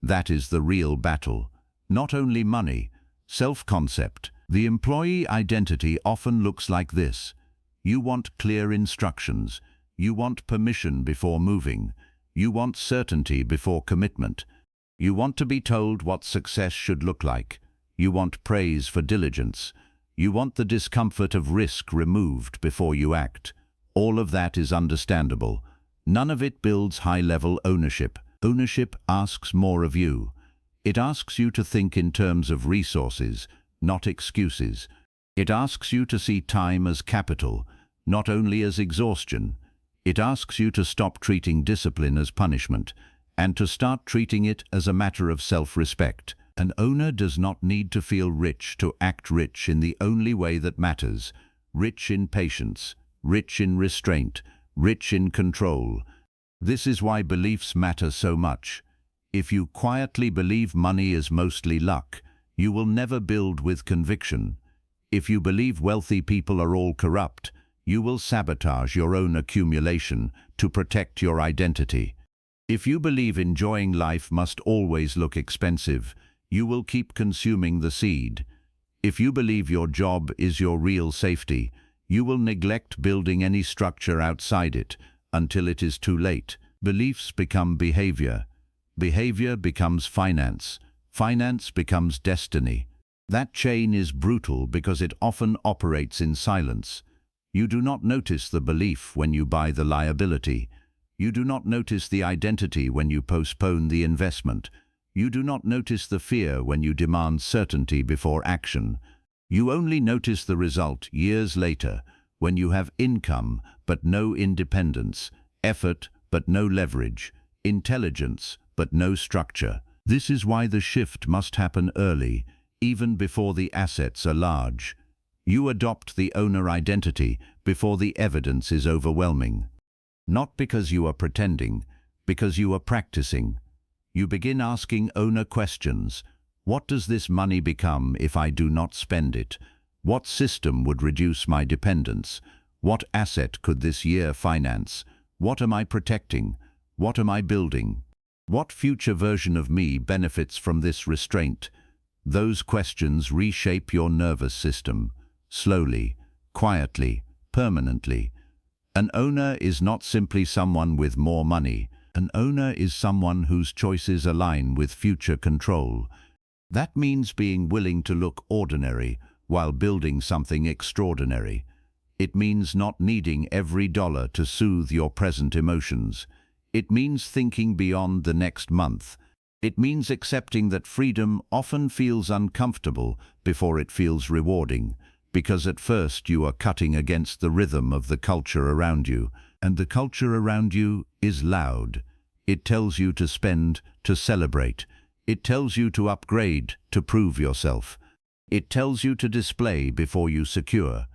That is the real battle. Not only money, self-concept. The employee identity often looks like this. You want clear instructions. You want permission before moving. You want certainty before commitment. You want to be told what success should look like. You want praise for diligence. You want the discomfort of risk removed before you act. All of that is understandable. None of it builds high-level ownership. Ownership asks more of you. It asks you to think in terms of resources, not excuses. It asks you to see time as capital, not only as exhaustion. It asks you to stop treating discipline as punishment and to start treating it as a matter of self-respect. An owner does not need to feel rich to act rich in the only way that matters. Rich in patience, rich in restraint, rich in control. This is why beliefs matter so much. If you quietly believe money is mostly luck, you will never build with conviction. If you believe wealthy people are all corrupt, you will sabotage your own accumulation to protect your identity. If you believe enjoying life must always look expensive, you will keep consuming the seed. If you believe your job is your real safety, you will neglect building any structure outside it until it is too late. Beliefs become behavior. Behavior becomes finance. Finance becomes destiny. That chain is brutal because it often operates in silence. You do not notice the belief when you buy the liability. You do not notice the identity when you postpone the investment. You do not notice the fear when you demand certainty before action. You only notice the result years later, when you have income but no independence, effort but no leverage, intelligence but no structure. This is why the shift must happen early, even before the assets are large. You adopt the owner identity before the evidence is overwhelming. Not because you are pretending, because you are practicing. You begin asking owner questions. What does this money become if I do not spend it? What system would reduce my dependence? What asset could this year finance? What am I protecting? What am I building? What future version of me benefits from this restraint? Those questions reshape your nervous system, slowly, quietly, permanently. An owner is not simply someone with more money. An owner is someone whose choices align with future control. That means being willing to look ordinary while building something extraordinary. It means not needing every dollar to soothe your present emotions. It means thinking beyond the next month. It means accepting that freedom often feels uncomfortable before it feels rewarding, because at first you are cutting against the rhythm of the culture around you, and the culture around you is loud. It tells you to spend, to celebrate. It tells you to upgrade, to prove yourself. It tells you to display before you secure.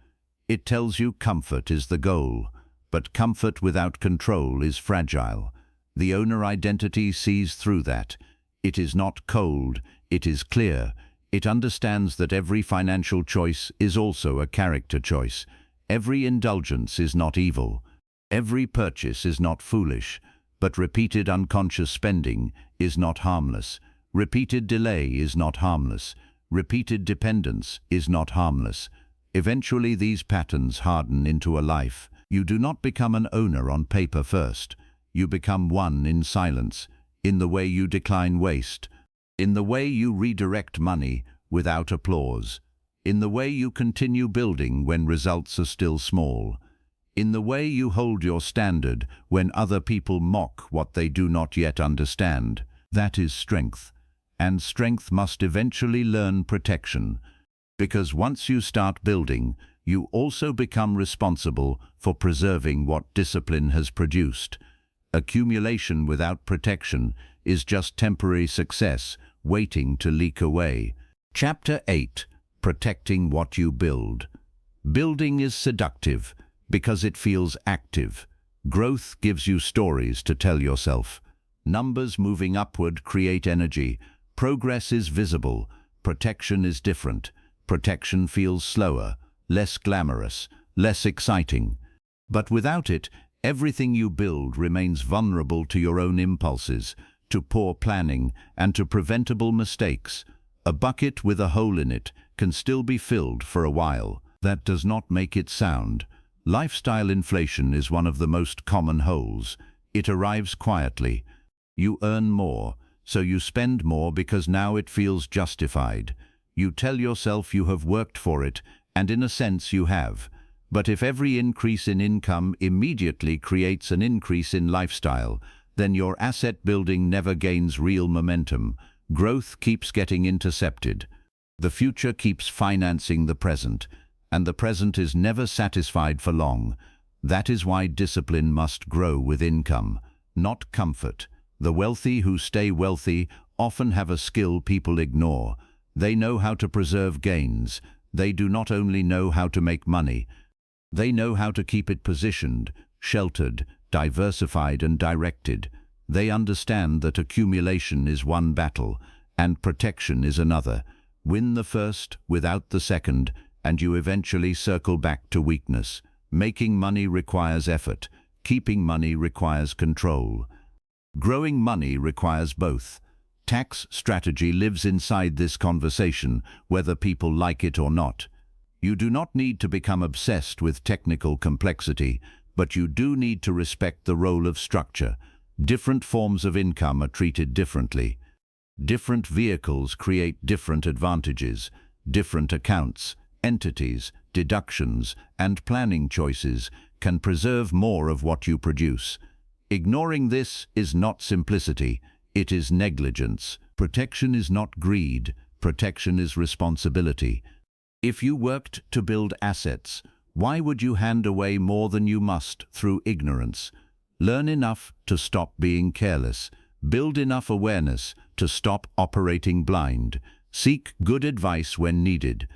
It tells you comfort is the goal, but comfort without control is fragile. The owner identity sees through that. It is not cold, it is clear. It understands that every financial choice is also a character choice. Every indulgence is not evil. Every purchase is not foolish, but repeated unconscious spending is not harmless. Repeated delay is not harmless. Repeated dependence is not harmless. Eventually these patterns harden into a life. You do not become an owner on paper first. You become one in silence, in the way you decline waste, in the way you redirect money without applause, in the way you continue building when results are still small, in the way you hold your standard when other people mock what they do not yet understand. That is strength, and strength must eventually learn protection, because once you start building, you also become responsible for preserving what discipline has produced. Accumulation without protection is just temporary success waiting to leak away. Chapter 8. Protecting what you build. Building is seductive because it feels active. Growth gives you stories to tell yourself. Numbers moving upward create energy. Progress is visible. Protection is different. Protection feels slower, less glamorous, less exciting. But without it, everything you build remains vulnerable to your own impulses, to poor planning, and to preventable mistakes. A bucket with a hole in it can still be filled for a while. That does not make it sound. Lifestyle inflation is one of the most common holes. It arrives quietly. You earn more, so you spend more because now it feels justified. You tell yourself you have worked for it, and in a sense you have. But if every increase in income immediately creates an increase in lifestyle, then your asset building never gains real momentum. Growth keeps getting intercepted. The future keeps financing the present, and the present is never satisfied for long. That is why discipline must grow with income, not comfort. The wealthy who stay wealthy often have a skill people ignore. They know how to preserve gains. They do not only know how to make money, they know how to keep it positioned, sheltered, diversified and directed. They understand that accumulation is one battle and protection is another. Win the first without the second, and you eventually circle back to weakness. Making money requires effort. Keeping money requires control. Growing money requires both. Tax strategy lives inside this conversation, whether people like it or not. You do not need to become obsessed with technical complexity, but you do need to respect the role of structure. Different forms of income are treated differently. Different vehicles create different advantages. Different accounts, entities, deductions, and planning choices can preserve more of what you produce. Ignoring this is not simplicity, it is negligence. Protection is not greed, protection is responsibility. If you worked to build assets, why would you hand away more than you must through ignorance? Learn enough to stop being careless. Build enough awareness to stop operating blind. Seek good advice when needed.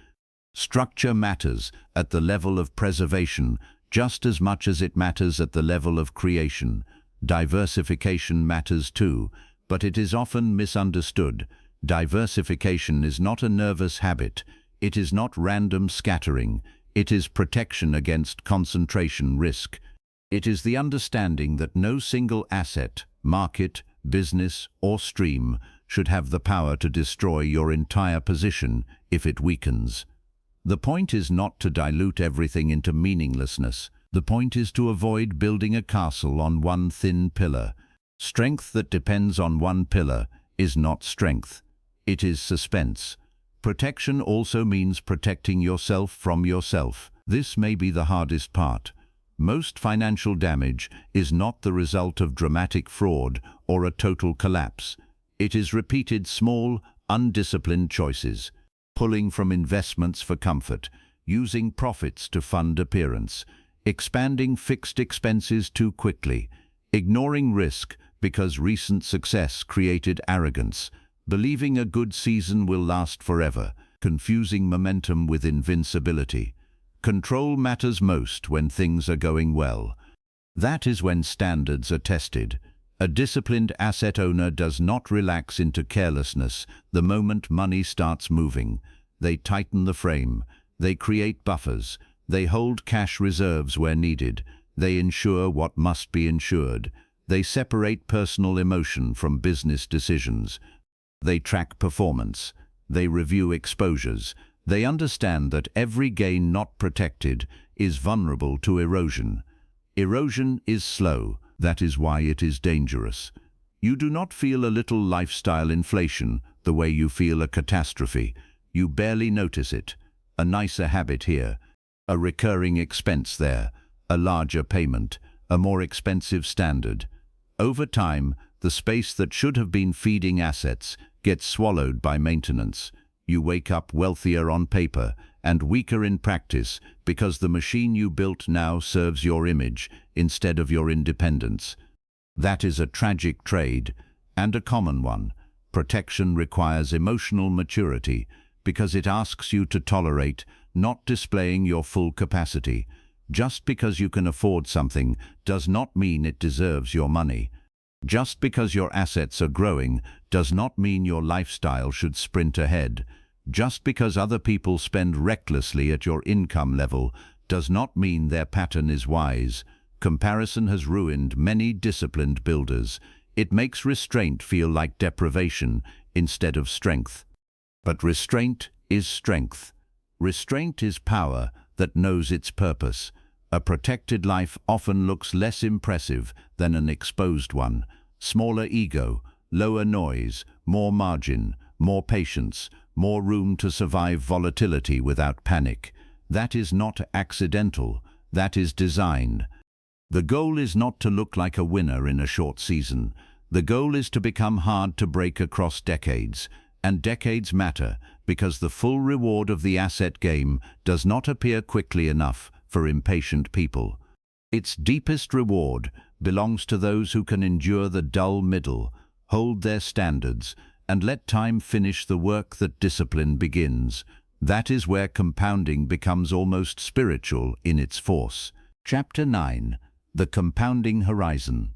Structure matters at the level of preservation just as much as it matters at the level of creation. Diversification matters too, but it is often misunderstood. Diversification is not a nervous habit. It is not random scattering. It is protection against concentration risk. It is the understanding that no single asset, market, business, or stream should have the power to destroy your entire position if it weakens. The point is not to dilute everything into meaninglessness. The point is to avoid building a castle on one thin pillar. Strength that depends on one pillar is not strength. It is suspense. Protection also means protecting yourself from yourself. This may be the hardest part. Most financial damage is not the result of dramatic fraud or a total collapse. It is repeated small, undisciplined choices. Pulling from investments for comfort, using profits to fund appearance, expanding fixed expenses too quickly, ignoring risk because recent success created arrogance, believing a good season will last forever, confusing momentum with invincibility. Control matters most when things are going well. That is when standards are tested. A disciplined asset owner does not relax into carelessness the moment money starts moving. They tighten the frame. They create buffers. They hold cash reserves where needed. They ensure what must be ensured. They separate personal emotion from business decisions. They track performance. They review exposures. They understand that every gain not protected is vulnerable to erosion. Erosion is slow. That is why it is dangerous. You do not feel a little lifestyle inflation the way you feel a catastrophe. You barely notice it. A nicer habit here, a recurring expense there, a larger payment, a more expensive standard. Over time, the space that should have been feeding assets gets swallowed by maintenance. You wake up wealthier on paper and weaker in practice because the machine you built now serves your image instead of your independence. That is a tragic trade, and a common one. Protection requires emotional maturity because it asks you to tolerate not displaying your full capacity. Just because you can afford something does not mean it deserves your money. Just because your assets are growing does not mean your lifestyle should sprint ahead. Just because other people spend recklessly at your income level does not mean their pattern is wise. Comparison has ruined many disciplined builders. It makes restraint feel like deprivation instead of strength. But restraint is strength. Restraint is power that knows its purpose. A protected life often looks less impressive than an exposed one. Smaller ego, lower noise, more margin, more patience, more room to survive volatility without panic. That is not accidental, that is design. The goal is not to look like a winner in a short season. The goal is to become hard to break across decades. And decades matter because the full reward of the asset game does not appear quickly enough for impatient people. Its deepest reward belongs to those who can endure the dull middle, hold their standards, and let time finish the work that discipline begins. That is where compounding becomes almost spiritual in its force. Chapter 9. The Compounding Horizon.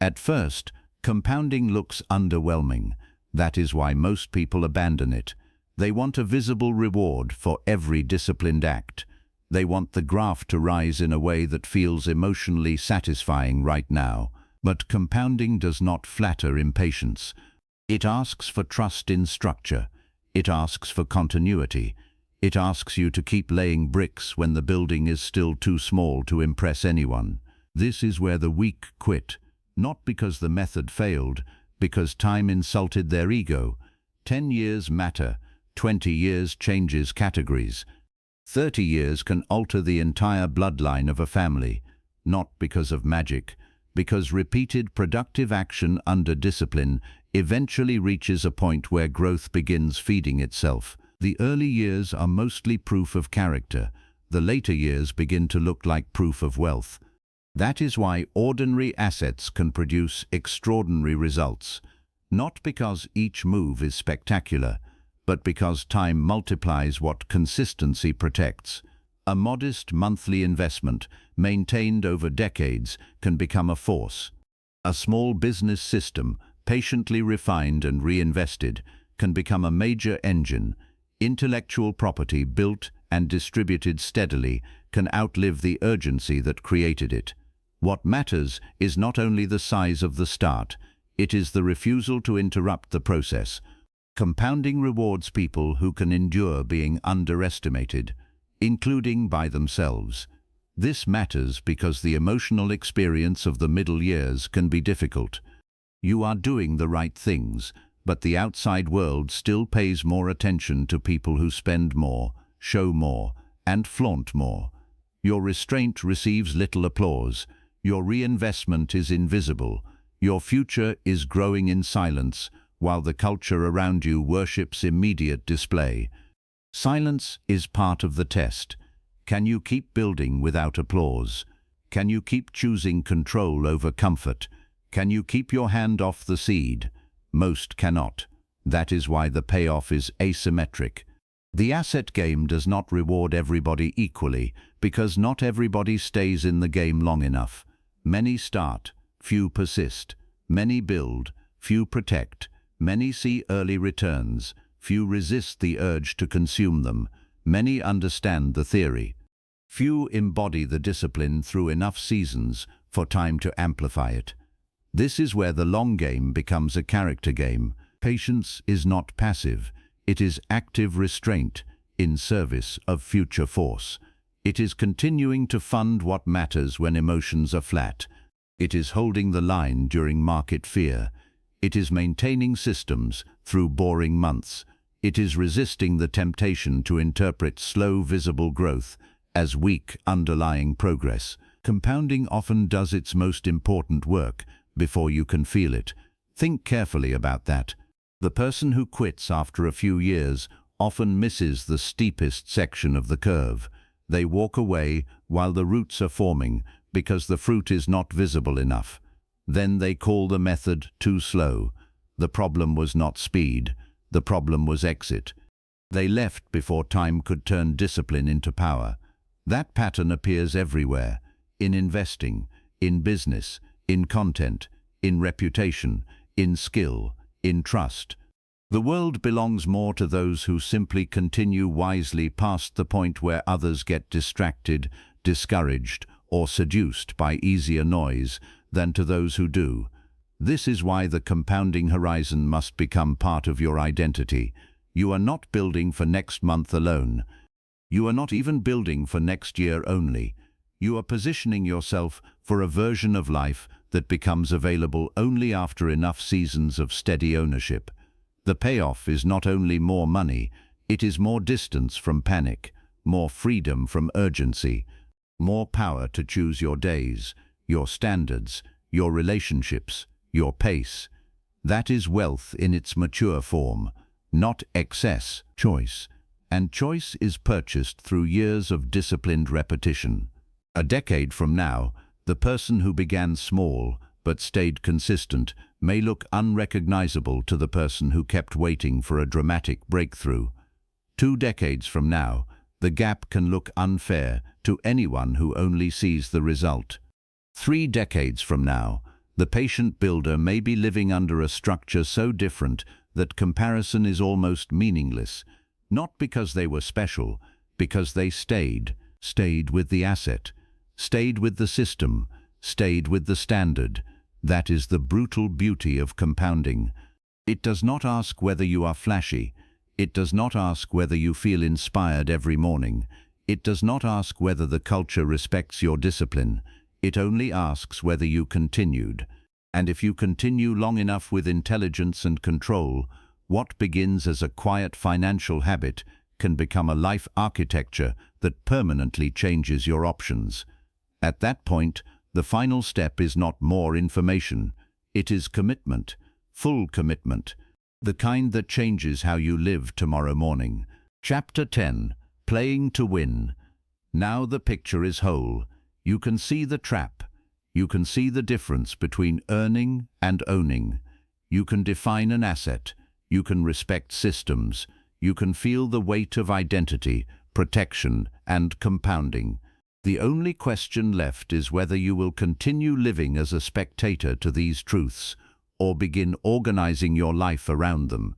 At first, compounding looks underwhelming. That is why most people abandon it. They want a visible reward for every disciplined act. They want the graph to rise in a way that feels emotionally satisfying right now. But compounding does not flatter impatience. It asks for trust in structure. It asks for continuity. It asks you to keep laying bricks when the building is still too small to impress anyone. This is where the weak quit, not because the method failed, because time insulted their ego. 10 years matter, 20 years changes categories. 30 years can alter the entire bloodline of a family, not because of magic, because repeated productive action under discipline eventually reaches a point where growth begins feeding itself. The early years are mostly proof of character. The later years begin to look like proof of wealth. That is why ordinary assets can produce extraordinary results, not because each move is spectacular, but because time multiplies what consistency protects. A modest monthly investment, maintained over decades, can become a force. A small business system, patiently refined and reinvested, can become a major engine. Intellectual property built and distributed steadily can outlive the urgency that created it. What matters is not only the size of the start, it is the refusal to interrupt the process. Compounding rewards people who can endure being underestimated, including by themselves. This matters because the emotional experience of the middle years can be difficult. You are doing the right things, but the outside world still pays more attention to people who spend more, show more, and flaunt more. Your restraint receives little applause. Your reinvestment is invisible. Your future is growing in silence, while the culture around you worships immediate display. Silence is part of the test. Can you keep building without applause? Can you keep choosing control over comfort? Can you keep your hand off the seed? Most cannot. That is why the payoff is asymmetric. The asset game does not reward everybody equally, because not everybody stays in the game long enough. Many start, few persist. Many build, few protect. Many see early returns, few resist the urge to consume them. Many understand the theory. Few embody the discipline through enough seasons for time to amplify it. This is where the long game becomes a character game. Patience is not passive. It is active restraint in service of future force. It is continuing to fund what matters when emotions are flat. It is holding the line during market fear. It is maintaining systems through boring months. It is resisting the temptation to interpret slow, visible growth as weak, underlying progress. Compounding often does its most important work before you can feel it. Think carefully about that. The person who quits after a few years often misses the steepest section of the curve. They walk away while the roots are forming because the fruit is not visible enough. Then they call the method too slow. The problem was not speed. The problem was exit. They left before time could turn discipline into power. That pattern appears everywhere, in investing, in business, in content, in reputation, in skill, in trust. The world belongs more to those who simply continue wisely past the point where others get distracted, discouraged, or seduced by easier noise than to those who do. This is why the compounding horizon must become part of your identity. You are not building for next month alone. You are not even building for next year only. You are positioning yourself for a version of life that becomes available only after enough seasons of steady ownership. The payoff is not only more money, it is more distance from panic, more freedom from urgency, more power to choose your days, your standards, your relationships, your pace. That is wealth in its mature form, not excess, choice. And choice is purchased through years of disciplined repetition. A decade from now, the person who began small but stayed consistent may look unrecognizable to the person who kept waiting for a dramatic breakthrough. 2 decades from now, the gap can look unfair to anyone who only sees the result. 3 decades from now, the patient builder may be living under a structure so different that comparison is almost meaningless, Not because they were special, because they stayed with the asset, stayed with the system, stayed with the standard. That is the brutal beauty of compounding. It does not ask whether you are flashy. It does not ask whether you feel inspired every morning. It does not ask whether the culture respects your discipline. It only asks whether you continued. And if you continue long enough with intelligence and control, what begins as a quiet financial habit can become a life architecture that permanently changes your options. At that point, the final step is not more information. It is commitment, full commitment, the kind that changes how you live tomorrow morning. Chapter 10. Playing to win. Now the picture is whole. You can see the trap. You can see the difference between earning and owning. You can define an asset. You can respect systems. You can feel the weight of identity, protection, and compounding. The only question left is whether you will continue living as a spectator to these truths or begin organizing your life around them.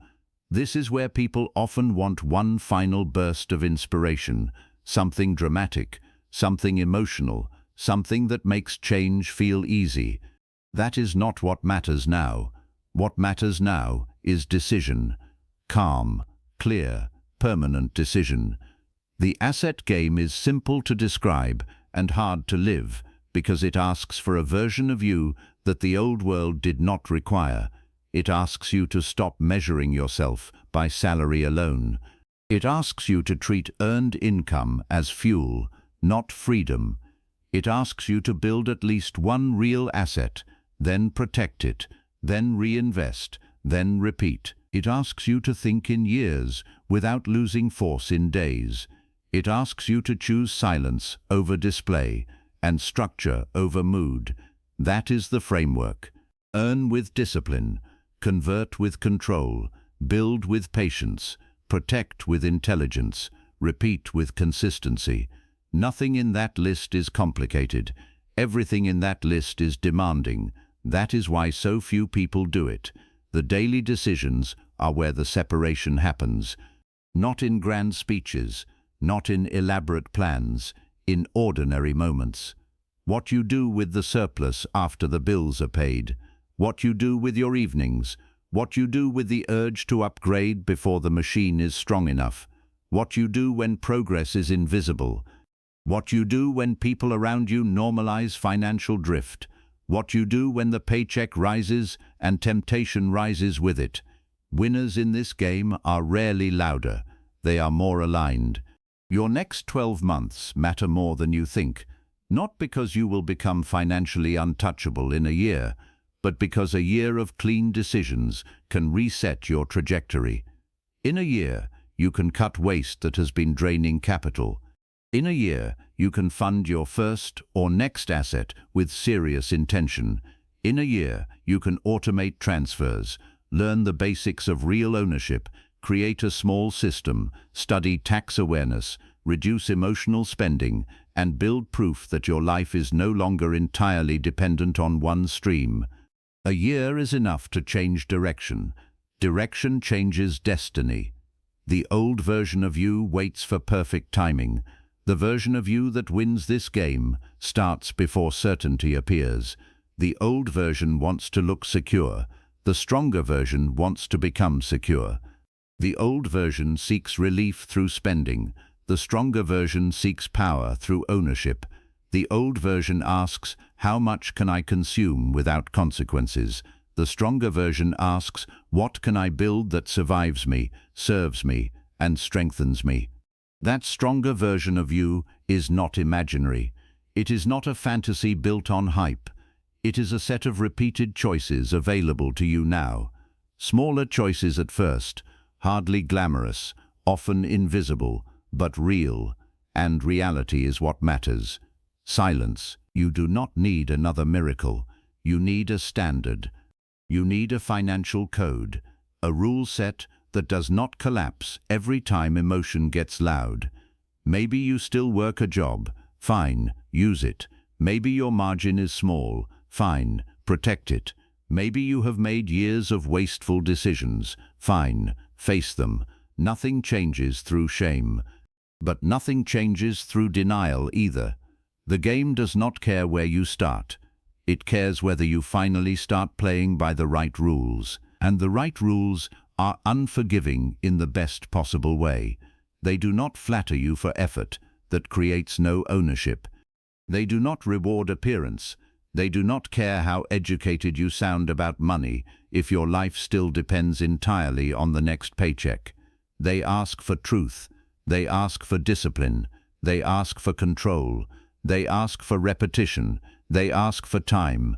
This is where people often want one final burst of inspiration, something dramatic, something emotional, something that makes change feel easy. That is not what matters now. What matters now is decision. Calm, clear, permanent decision. The asset game is simple to describe and hard to live because it asks for a version of you that the old world did not require. It asks you to stop measuring yourself by salary alone. It asks you to treat earned income as fuel, not freedom. It asks you to build at least one real asset, then protect it, then reinvest, then repeat. It asks you to think in years without losing force in days. It asks you to choose silence over display and structure over mood. That is the framework. Earn with discipline, convert with control, build with patience, protect with intelligence, repeat with consistency. Nothing in that list is complicated. Everything in that list is demanding. That is why so few people do it. The daily decisions are where the separation happens. Not in grand speeches, not in elaborate plans, in ordinary moments. What you do with the surplus after the bills are paid. What you do with your evenings. What you do with the urge to upgrade before the machine is strong enough. What you do when progress is invisible. What you do when people around you normalize financial drift. What you do when the paycheck rises and temptation rises with it. Winners in this game are rarely louder. They are more aligned. Your next 12 months matter more than you think, not because you will become financially untouchable in a year, but because a year of clean decisions can reset your trajectory. In a year, you can cut waste that has been draining capital. In a year, you can fund your first or next asset with serious intention. In a year, you can automate transfers, learn the basics of real ownership, create a small system, study tax awareness, reduce emotional spending, and build proof that your life is no longer entirely dependent on one stream. A year is enough to change direction. Direction changes destiny. The old version of you waits for perfect timing. The version of you that wins this game starts before certainty appears. The old version wants to look secure. The stronger version wants to become secure. The old version seeks relief through spending. The stronger version seeks power through ownership. The old version asks, how much can I consume without consequences? The stronger version asks, what can I build that survives me, serves me, and strengthens me? That stronger version of you is not imaginary. It is not a fantasy built on hype. It is a set of repeated choices available to you now. Smaller choices at first, hardly glamorous, often invisible, but real. And reality is what matters. Silence. You do not need another miracle. You need a standard. You need a financial code, a rule set that does not collapse every time emotion gets loud. Maybe you still work a job. Fine, use it. Maybe your margin is small. Fine, protect it. Maybe you have made years of wasteful decisions. Fine, face them. Nothing changes through shame. But nothing changes through denial either. The game does not care where you start. It cares whether you finally start playing by the right rules. And the right rules are unforgiving in the best possible way. They do not flatter you for effort that creates no ownership. They do not reward appearance. They do not care how educated you sound about money if your life still depends entirely on the next paycheck. They ask for truth. They ask for discipline. They ask for control. They ask for repetition. They ask for time.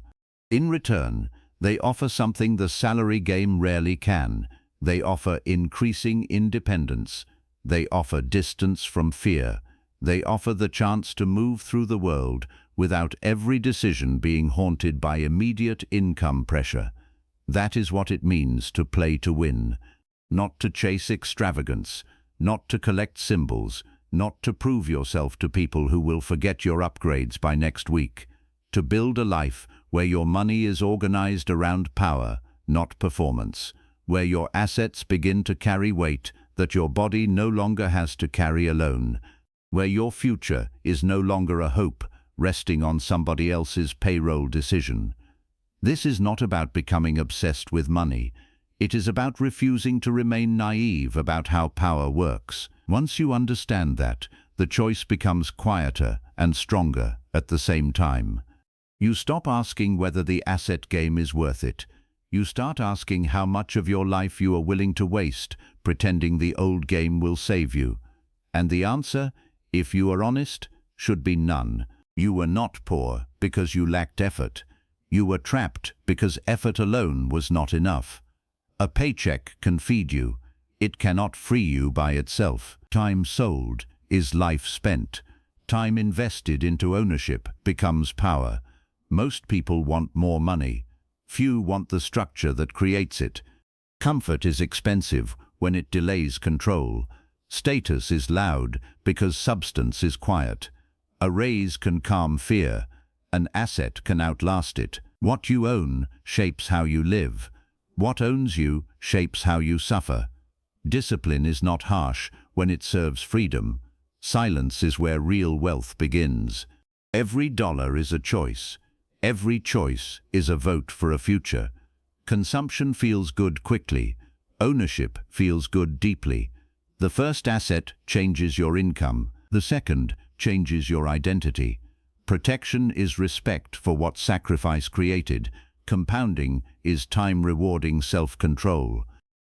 In return, they offer something the salary game rarely can. They offer increasing independence. They offer distance from fear. They offer the chance to move through the world without every decision being haunted by immediate income pressure. That is what it means to play to win. Not to chase extravagance, not to collect symbols, not to prove yourself to people who will forget your upgrades by next week. To build a life where your money is organized around power, not performance. Where your assets begin to carry weight that your body no longer has to carry alone. Where your future is no longer a hope resting on somebody else's payroll decision. This is not about becoming obsessed with money. It is about refusing to remain naive about how power works. Once you understand that, the choice becomes quieter and stronger at the same time. You stop asking whether the asset game is worth it. You start asking how much of your life you are willing to waste, pretending the old game will save you. And the answer, if you are honest, should be none. You were not poor because you lacked effort. You were trapped because effort alone was not enough. A paycheck can feed you. It cannot free you by itself. Time sold is life spent. Time invested into ownership becomes power. Most people want more money. Few want the structure that creates it. Comfort is expensive when it delays control. Status is loud because substance is quiet. A raise can calm fear. An asset can outlast it. What you own shapes how you live. What owns you shapes how you suffer. Discipline is not harsh when it serves freedom. Silence is where real wealth begins. Every dollar is a choice. Every choice is a vote for a future. Consumption feels good quickly. Ownership feels good deeply. The first asset changes your income. The second changes your identity. Protection is respect for what sacrifice created. Compounding is time-rewarding self-control.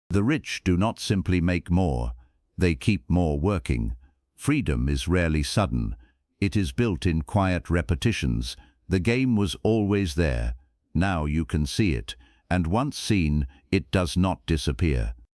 The rich do not simply make more. They keep more working. Freedom is rarely sudden. It is built in quiet repetitions. The game was always there. Now you can see it. And once seen, it does not disappear.